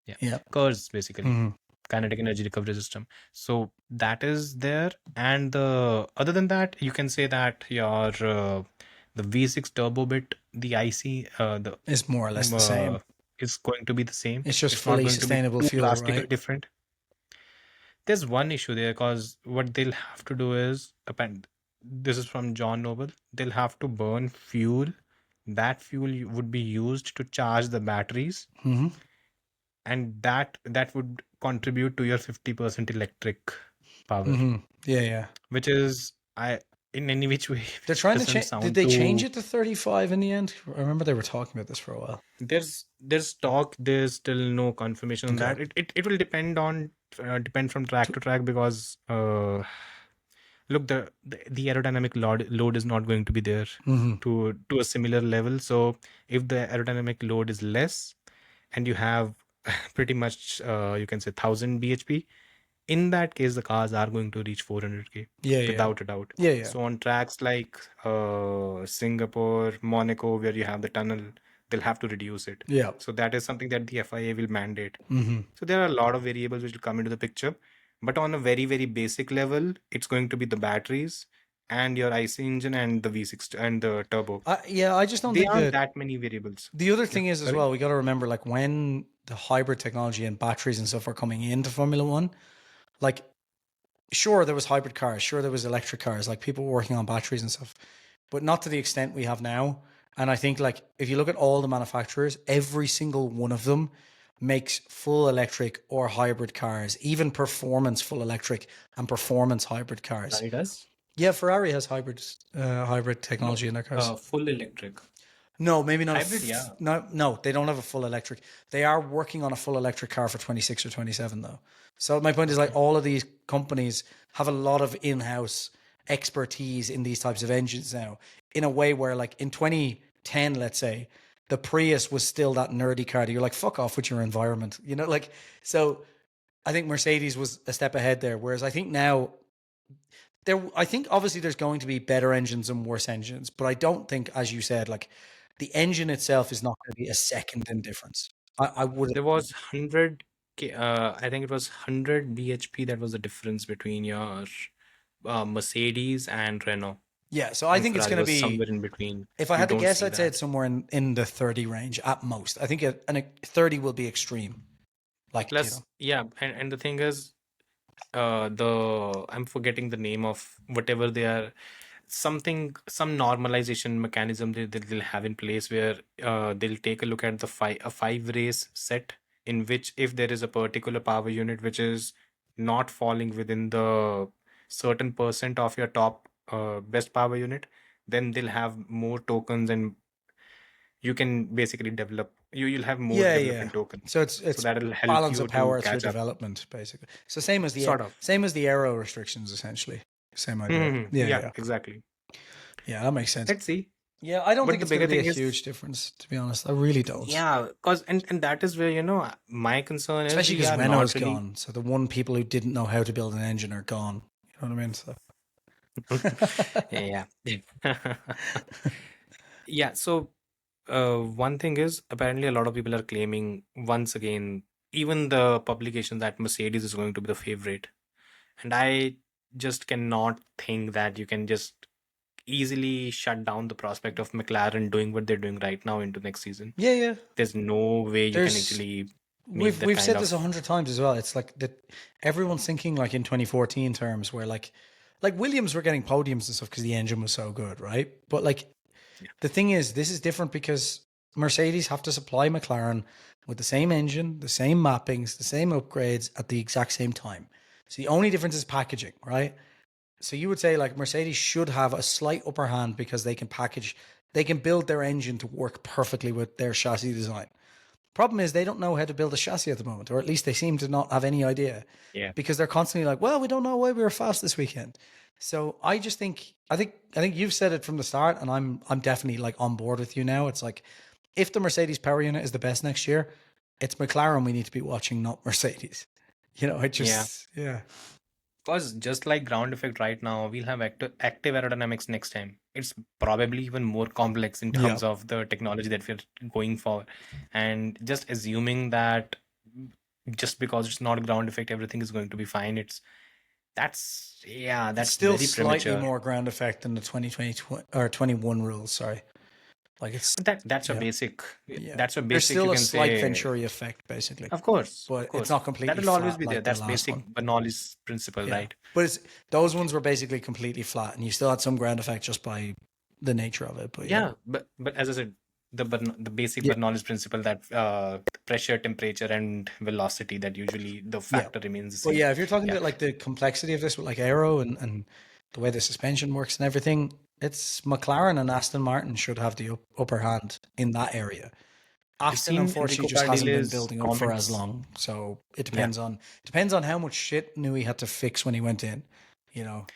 Yeah. Yeah. Curves basically. hmm Kinetic energy recovery system. So that is there. And the other than that, you can say that your the V6 turbo bit, the IC, the It's more or less the uh, same. is going to be the same. It's just It's not fully going to be sustainable too fuel, drastically right? different. There's one issue there because what they'll have to do is, this is from John Noble, they'll have to burn fuel. That fuel would be used to charge the batteries, hmm and that would contribute to your 50% electric power, Yeah. which is I in any which way They're trying to doesn't change. Did sound they change too. it to 35 in the end? I remember they were talking about this for a while. There's talk. There's still no confirmation on Okay. that. It will depend from track to track because look, the aerodynamic load is not going to be there hmm to a similar level. So if the aerodynamic load is less and you have pretty much you can say 1000 bhp, in that case the cars are going to reach 400k Yeah. without a doubt. Yeah. So on tracks like Singapore, Monaco, where you have the tunnel, they'll have to reduce it. Yeah. So that is something that the FIA will mandate. hmm So there are a lot of variables which will come into the picture. But on a very, very basic level, it's going to be the batteries and your IC engine and the V6 and the turbo. I just don't They think aren't that. that many variables. The other Yeah, thing is as sorry. well, we got to remember like when the hybrid technology and batteries and stuff are coming into Formula One, like sure there was hybrid cars, sure there was electric cars, like people were working on batteries and stuff, but not to the extent we have now. And I think like if you look at all the manufacturers, every single one of them makes full electric or hybrid cars, even performance full electric and performance hybrid cars. Ferrari does? Yeah, Ferrari has hybrid No, technology in their cars. full electric. No, maybe not. Hybrid, yeah. No, they don't have a full electric. They are working on a full electric car for 26 or 27 though. So my point is like Okay. all of these companies have a lot of in-house expertise in these types of engines now in a way where like in 2010, let's say, the Prius was still that nerdy car that you're like, fuck off with your environment. You know, like, so I think Mercedes was a step ahead there. Whereas I think now I think obviously there's going to be better engines and worse engines, but I don't think, as you said, like the engine itself is not going to be a second in difference. I would, There was 100 I think it was 100 bhp that was the difference between your Mercedes and Renault. yeah. So I And think it's Ferrari going to was be, somewhere in between. if I You had to don't guess, see I'd say that. it's somewhere in the 30 range at most. I think a 30 will be extreme. Like, Plus, yeah, and the thing is, I'm forgetting the name of whatever they are. Some normalization mechanism that they'll have in place where they'll take a look at a 5 race set in which if there is a particular power unit which is not falling within the certain percent of your top best power unit, then they'll have more tokens and you can basically you'll have more yeah. development tokens. So So it's that'll help balance of you to power through catch up. development, basically. So same as Sort of. the aero restrictions, essentially. Same idea. Yeah, Yeah. exactly. Yeah, that makes sense. Let's see. Yeah, I don't But think the it's going bigger to be a thing is, huge difference, to be honest. I really don't. yeah, because and that is where, my concern is Especially we because are Renault's not really. gone. So the one people who didn't know how to build an engine are gone. You know what I mean? So Yeah. Yeah. So one thing is apparently a lot of people are claiming once again, even the publication, that Mercedes is going to be the favorite. And I just cannot think that you can just easily shut down the prospect of McLaren doing what they're doing right now into next season. yeah. There's no way you can There's actually make that we've kind said this of. 100 times as well. It's like that everyone's thinking like in 2014 terms where like Williams were getting podiums and stuff because the engine was so good, right? But like the thing is, this is different because Mercedes have to supply McLaren with the same engine, the same mappings, the same upgrades at the exact same time. So the only difference is packaging, right? So you would say like Mercedes should have a slight upper hand because they can build their engine to work perfectly with their chassis design. Problem is they don't know how to build a chassis at the moment, or at least they seem to not have any idea Yeah. because they're constantly like, well, we don't know why we were fast this weekend. So I think you've said it from the start, and I'm definitely like on board with you now. It's like if the Mercedes power unit is the best next year, it's McLaren we need to be watching, not Mercedes. Yeah. Yeah. Because just like ground effect right now, we'll have active aerodynamics next time. It's probably even more complex in Yeah. terms of the technology that we're going for. And just assuming that just because it's not ground effect, everything is going to be fine. That's It's still very slightly premature. more ground effect than the 2020 or 21 rules. Sorry, like it's But that's a yeah. basic. Yeah. That's a There's basic. You still a can slight say. Venturi effect, basically, Of course, but it's not completely that will always flat be there. like the That's last basic one. Bernoulli's principle, Yeah, right? but those ones were basically completely flat, and you still had some ground effect just by the nature of it. But Yeah, but as I said, the basic Yeah. Bernoulli's principle that pressure, temperature, and velocity, that usually the factor remains the Well, same. yeah, if you're talking Yeah. about like the complexity of this with like aero and the way the suspension works and everything, it's McLaren and Aston Martin should have the upper hand in that area. I've Aston, seen unfortunately, Enrico just hasn't been Cardile's building up for as comments. long. So it Yeah, depends on how much shit Newey had to fix when he went in.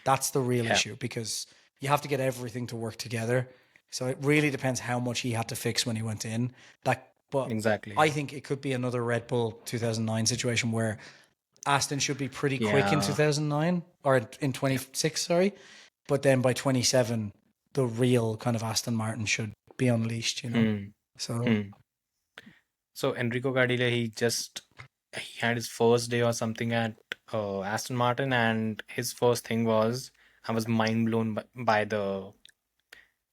That's the real yeah, issue because you have to get everything to work together. So it really depends how much he had to fix when he went in. But exactly. I think it could be another Red Bull 2009 situation where Aston should be pretty quick in Yeah. 2009 or in 26, sorry. But then by 27, the real kind of Aston Martin should be unleashed, Hmm. So Hmm. So Enrico Cardile, he had his first day or something at Aston Martin, and his first thing was I was mind blown by the.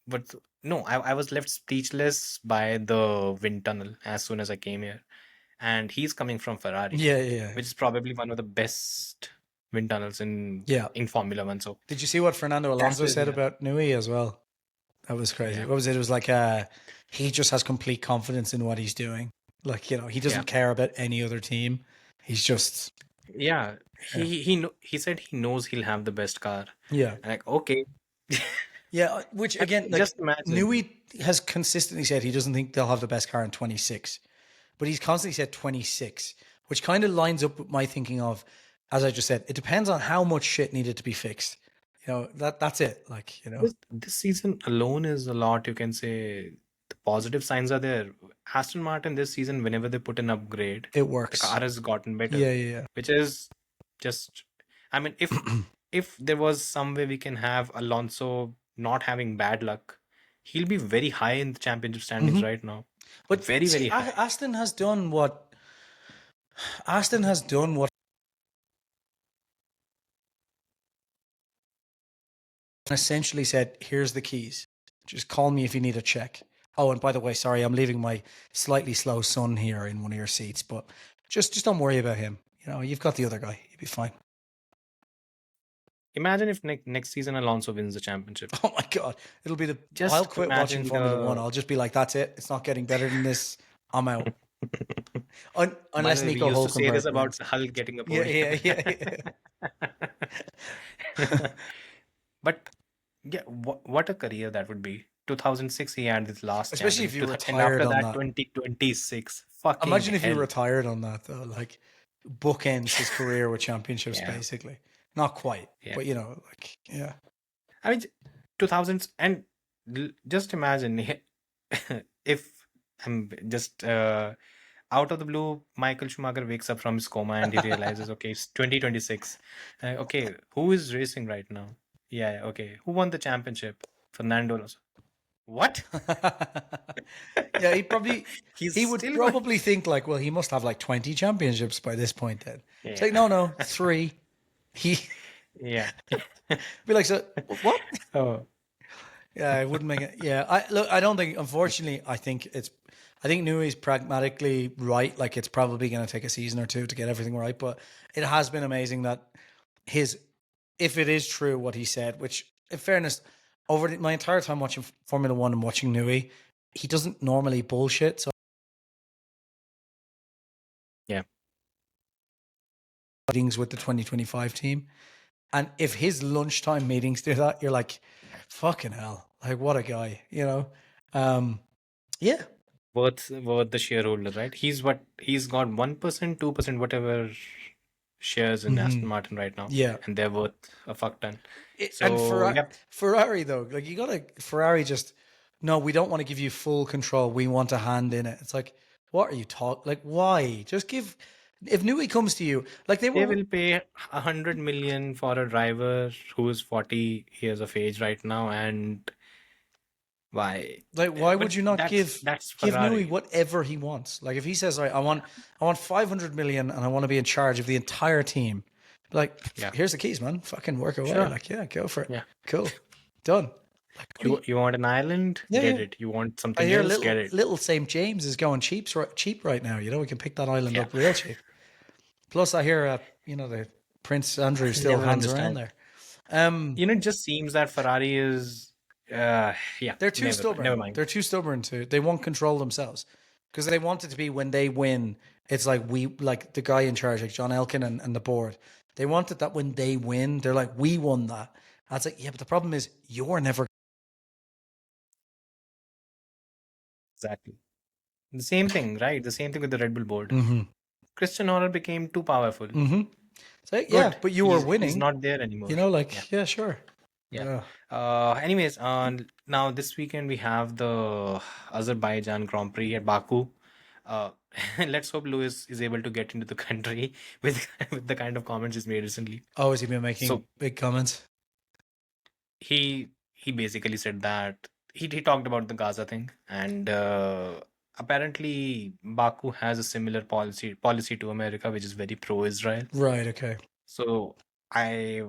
But no, I was left speechless by the wind tunnel as soon as I came here. And he's coming from Ferrari, yeah. which is probably one of the best wind tunnels in Yeah. Formula One. So Did you see what Fernando Alonso That's said it, yeah. about Newey as well? That was crazy. Yeah. What was it? It was like he just has complete confidence in what he's doing. Like, he doesn't Yeah. care about any other team. He's just Yeah, he said he knows he'll have the best car. yeah. Like, okay, Yeah, which but again, like just imagine. Newey has consistently said he doesn't think they'll have the best car in 26. But he's constantly said 26, which kind of lines up with my thinking of, as I just said, it depends on how much shit needed to be fixed. That's it. Like, This season alone is a lot. You can say the positive signs are there. Aston Martin this season, whenever they put an upgrade, it the works. car has gotten better. Yeah. Which is just, I mean, if there was some way we can have Alonso not having bad luck, he'll be very high in the championship standings right now. But Very, see, very high. Aston has done what essentially said, here's the keys. Just call me if you need a check. Oh, and by the way, sorry, I'm leaving my slightly slow son here in one of your seats, but just don't worry about him. You've got the other guy. You'll be fine. Imagine if next season Alonso wins the championship. Oh my God. It'll be Just I'll quit watching imagine Formula One. the- I'll just be like, that's it. It's not getting better than this. I'm out. By Unless the way, we Nico used to say this Hulkenberg about wins. Hull getting a Yeah. podium. But yeah, what a career that would be. 2006, he had this last Especially if you championship. retired And on after that. 2026. Fucking Imagine if you hell. retired on that, though. Like, bookends his career with championships, Yeah. basically. Not quite, Yeah. but yeah. I mean, 2000s, and just imagine if I'm just out of the blue, Michael Schumacher wakes up from his coma and he realizes, okay, it's 2026. Okay, who is racing right now? Yeah, okay. Who won the championship? Fernando Alonso. What? Yeah, he would still probably think like, well, he must have like 20 championships by this point then. It's like, Yeah. no, 3. He Yeah. be like, so what? Oh, Yeah, it wouldn't make it. Yeah, I don't think. Unfortunately, I think Newey's pragmatically right. Like, it's probably going to take a season or two to get everything right. But it has been amazing that if it is true what he said, which, in fairness, over my entire time watching Formula One and watching Newey, he doesn't normally bullshit. So yeah. things with the 2025 team. And if his lunchtime meetings do that, you're like, fucking hell. Like, what a guy, you know? Yeah. Worth the shareholder, right? He's got 1%, 2%, whatever shares in Aston Martin right now. Yeah. And they're worth a fuck ton. And So yep. Ferrari, though, like you got to, Ferrari just, no, we don't want to give you full control. We want a hand in it. It's like, what are you talking? Like, why? Just give, if Newey comes to you, like They will pay 100 million for a driver who is 40 years of age right now, and why? Like, why But would you not give Ferrari. Newey whatever he wants? Like, if he says, "Right, I want 500 million, and I want to be in charge of the entire team," like, Yeah. here's the keys, man. Fucking work away. Sure. Like, yeah, go for it. Yeah. Cool, done. Like, You want an island? Yeah, Get yeah. it. You want I something hear else? Get it. little St. James is going cheap right now. You know, we can pick that island up real cheap. Plus, I hear, the Prince Andrew still never hangs around understand. there. It just seems that Ferrari is They're too stubborn. Never mind. They're too stubborn they won't control themselves because they want it to be when they win. It's like like the guy in charge, like John Elkin and the board. They want it that when they win, they're like, we won that. That's like, yeah, but the problem is you're never. Exactly. The same thing, right? The same thing with the Red Bull board. Mm-hmm. Christian Horner became too powerful. Mm-hmm. So, yeah, but you were winning. He's not there anymore. You know, like, yeah sure. Yeah. Anyways, now this weekend we have the Azerbaijan Grand Prix at Baku. Let's hope Lewis is able to get into the country with the kind of comments he's made recently. Oh, has he been making big comments? He basically said that he talked about the Gaza thing, and apparently Baku has a similar policy to America, which is very pro-Israel. Right. Okay. So I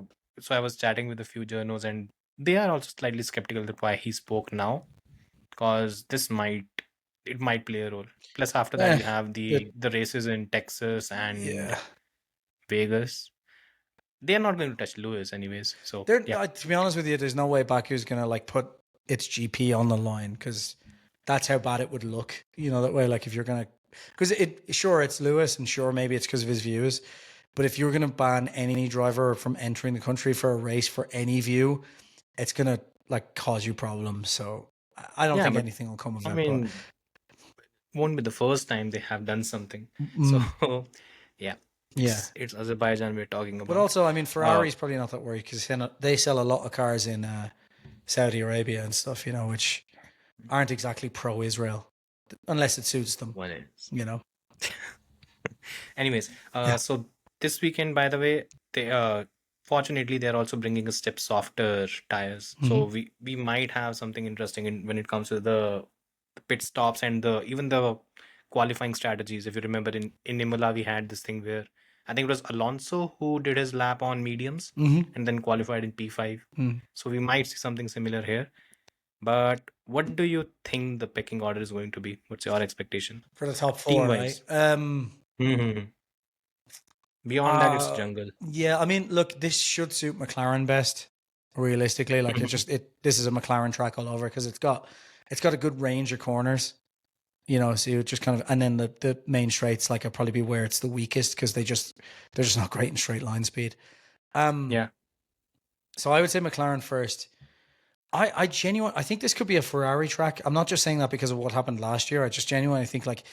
was chatting with a few journos, and they are also slightly skeptical that why he spoke now, because it might play a role. Plus, after that, you have the races in Texas and Vegas. They're not going to touch Lewis anyways. So to be honest with you, there's no way Baku's going to like put its GP on the line because that's how bad it would look. You know, that way, like if you're going to, because it's Lewis, and sure, maybe it's because of his views. But if you're going to ban any driver from entering the country for a race for any view, it's going to like cause you problems. So I don't think anything will come of it. I mean, won't be the first time they have done something. So yeah. It's Azerbaijan we're talking about. But also, I mean, Ferrari's probably not that worried because they sell a lot of cars in Saudi Arabia and stuff, you know, which aren't exactly pro-Israel unless it suits them. One is. You know. Anyways, so this weekend, by the way, they fortunately they're also bringing a step softer tires. So we might have something interesting when it comes to the pit stops and even the qualifying strategies. If you remember in Imola, we had this thing where I think it was Alonso who did his lap on mediums and then qualified in P5. So we might see something similar here. But what do you think the pecking order is going to be? What's your expectation? For the top four, right? Beyond that, it's jungle. Yeah, I mean, look, this should suit McLaren best, realistically. Like this is a McLaren track all over because it's got a good range of corners. You know, so you just kind of, and then the main straights like it'll probably be where it's the weakest because they're just not great in straight line speed. Yeah. So I would say McLaren first. I think this could be a Ferrari track. I'm not just saying that because of what happened last year. I just genuinely think like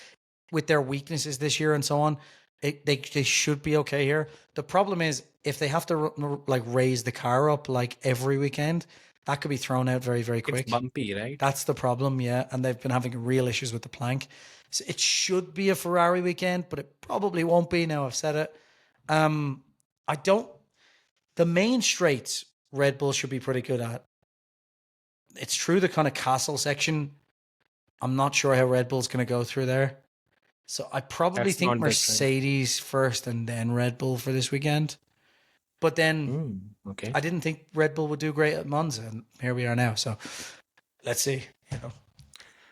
with their weaknesses this year and so on, they should be okay here. The problem is if they have to like raise the car up like every weekend, that could be thrown out very, very quick. It's bumpy, right? That's the problem, yeah. And they've been having real issues with the plank. So it should be a Ferrari weekend, but it probably won't be. Now I've said it. The main straights, Red Bull should be pretty good at. It's true, the kind of castle section, I'm not sure how Red Bull's going to go through there. So I probably think Mercedes first and then Red Bull for this weekend. But then I didn't think Red Bull would do great at Monza, and here we are now. So let's see. You know,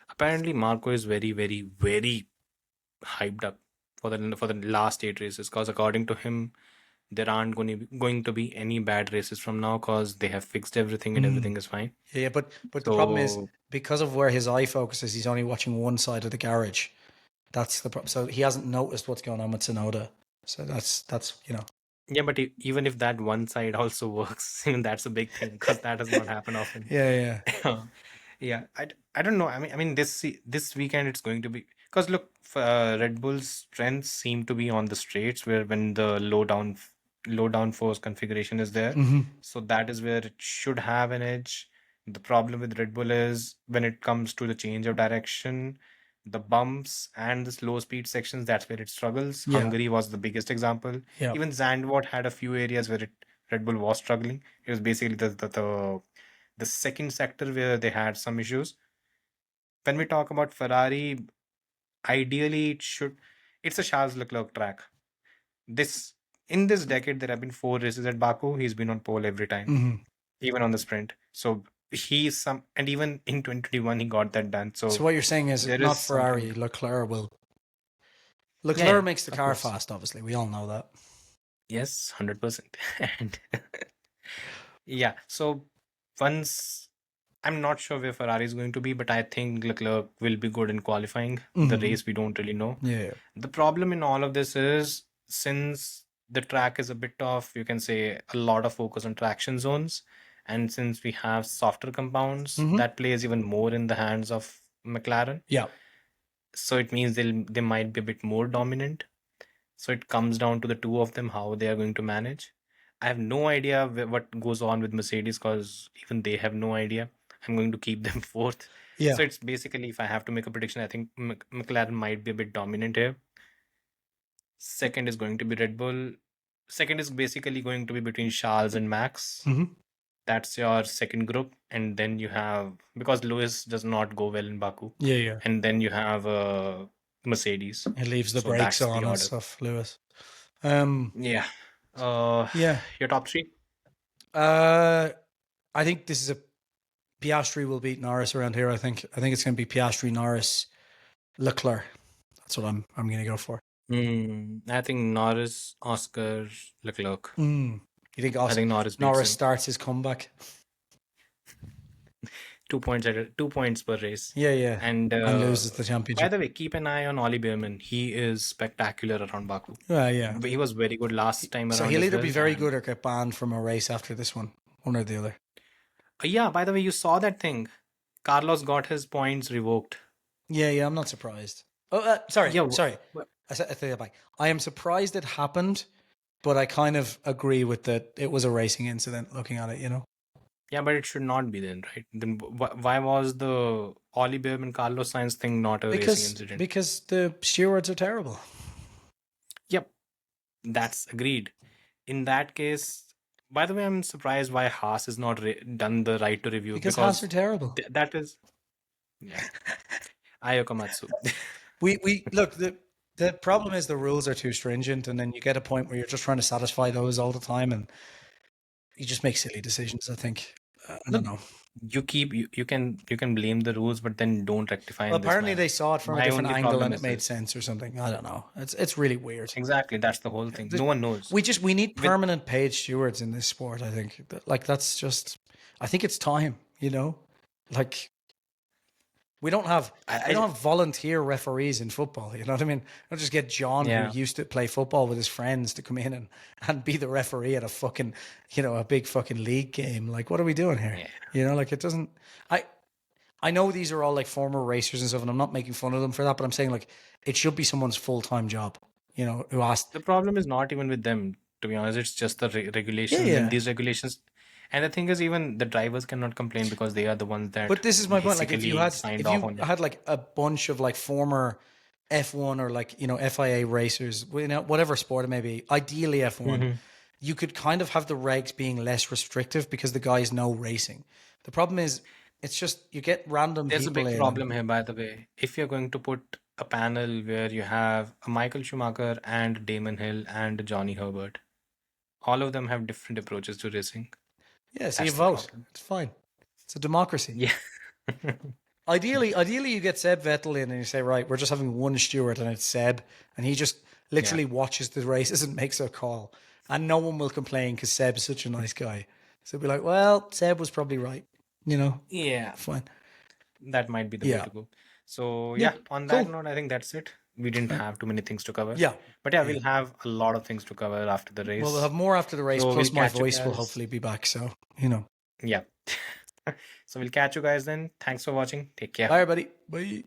apparently Marco is very, very, very hyped up for the last 8 races because according to him, there aren't going to be any bad races from now because they have fixed everything and everything is fine. Yeah, but the problem is because of where his eye focuses, he's only watching one side of the garage. That's the problem. So he hasn't noticed what's going on with Tsunoda. So that's you know. Yeah, but even if that one side also works, even that's a big thing because that does not happen often. Yeah, Yeah, I don't know. I mean, this weekend it's going to be because look, Red Bull's strengths seem to be on the straights where when the low down force configuration is there, yeah. so that is where it should have an edge. The problem with Red Bull is when it comes to the change of direction, the bumps and the slow speed sections, that's where it struggles. Yeah, Hungary was the biggest example. yeah. Even Zandvoort had a few areas where Red Bull was struggling. It was basically the second sector where they had some issues. When we talk about Ferrari, ideally it's a Charles Leclerc track. This in this decade there have been 4 races at Baku. He's been on pole every time, Hmm. even on the sprint. So he's some, and even in 2021 he got that done. So So what you're saying is there not is something. Ferrari, Leclerc will. Yeah, Leclerc yeah, makes the of car course. fast, obviously. We all know that. Yes, 100%. And yeah, so once I'm not sure where Ferrari is going to be, but I think Leclerc will be good in qualifying. The Hmm. race we don't really know. Yeah. The problem in all of this is since the track is a bit of, you can say, a lot of focus on traction zones, and since we have softer compounds, Hmm. that plays even more in the hands of McLaren. Yeah. So it means they might be a bit more dominant. So it comes down to the two of them how they are going to manage. I have no idea what goes on with Mercedes because even they have no idea. I'm going to keep them fourth. Yeah. So it's basically, if I have to make a prediction, I think McLaren might be a bit dominant here. Second is going to be Red Bull. Second is basically going to be between Charles and Max. Hmm. That's your second group. And then you have, because Lewis does not go well in Baku. Yeah, yeah. And then you have Mercedes. He leaves the So brakes that's the on and order. stuff, Lewis. Um, Yeah. yeah. Your top three? I think this is a Piastri will beat Norris around here. I think it's going to be Piastri, Norris, Leclerc. That's what I'm going to go for. I think Norris, Oscar, Leclerc. You think I think Norris beats Norris him. starts his comeback? 2 points 2 points per race. Yeah, yeah. And loses the by championship. the way, keep an eye on Ollie Behrman. He is spectacular around Baku. Yeah. He was very good last time around. So he'll as either be well, very and- good or get banned from a race after this one or the other. Yeah, by the way, you saw that thing. Carlos got his points revoked. Yeah, I'm not surprised. Oh, sorry. Yeah, I take that back. I am surprised it happened, but I kind of agree with that. It was a racing incident. Looking at it, Yeah, but it should not be then, right? Then why was the Ollie Behrman Carlos Sainz thing not a racing incident? Because the stewards are terrible. Yep, that's agreed. In that case, by the way, I'm surprised why Haas has not done the right to review Because Haas are terrible. that is, yeah. Ayoko Matsu. We look, the problem is the rules are too stringent, and then you get a point where you're just trying to satisfy those all the time, and you just make silly decisions. I think. I don't know. You can blame the rules, but then don't rectify. Well, in this apparently manner. they saw it from a My different only angle problem and it is made this. sense or something. I don't know. It's really weird. Exactly, that's the whole thing. No one knows. We need permanent paid stewards in this sport. I think like that's just. I think it's time. Like we don't have volunteer referees in football. You know what I mean? Don't just get John Yeah. who used to play football with his friends to come in and be the referee at a fucking a big fucking league game. Like what are we doing here? Yeah. Like it doesn't. I know these are all like former racers and stuff, and I'm not making fun of them for that, but I'm saying like it should be someone's full-time job. Who asked. The problem is not even with them, to be honest. It's just the regulations. Yeah. And these regulations. And the thing is, even the drivers cannot complain because they are the ones that. But this is my point. Like if you basically had signed off on it. had like a bunch of like former F1 or like FIA racers, whatever sport it may be, ideally F1, you could kind of have the regs being less restrictive because the guys know racing. The problem is, it's just you get random There's a people big in. problem here, by the way. If you're going to put a panel where you have a Michael Schumacher and Damon Hill and Johnny Herbert, all of them have different approaches to racing. Yeah, so you That's the vote. problem. It's fine. It's a democracy. Yeah. Ideally, you get Seb Vettel in and you say, right, we're just having one steward and it's Seb, and he just literally watches the races and makes a call, and no one will complain because Seb's such a nice guy. So it'll be like, well, Seb was probably right. Yeah. Fine. That might be the way to go. So Yeah, yeah, on that cool. note, I think that's it. we didn't have too many things to cover. Yeah. But yeah, we'll have a lot of things to cover after the race. Well, we'll have more after the race. So Plus, we'll my catch you voice will guys. hopefully be back. So, you know. Yeah. So we'll catch you guys then. Thanks for watching. Take care. Bye, everybody. Bye.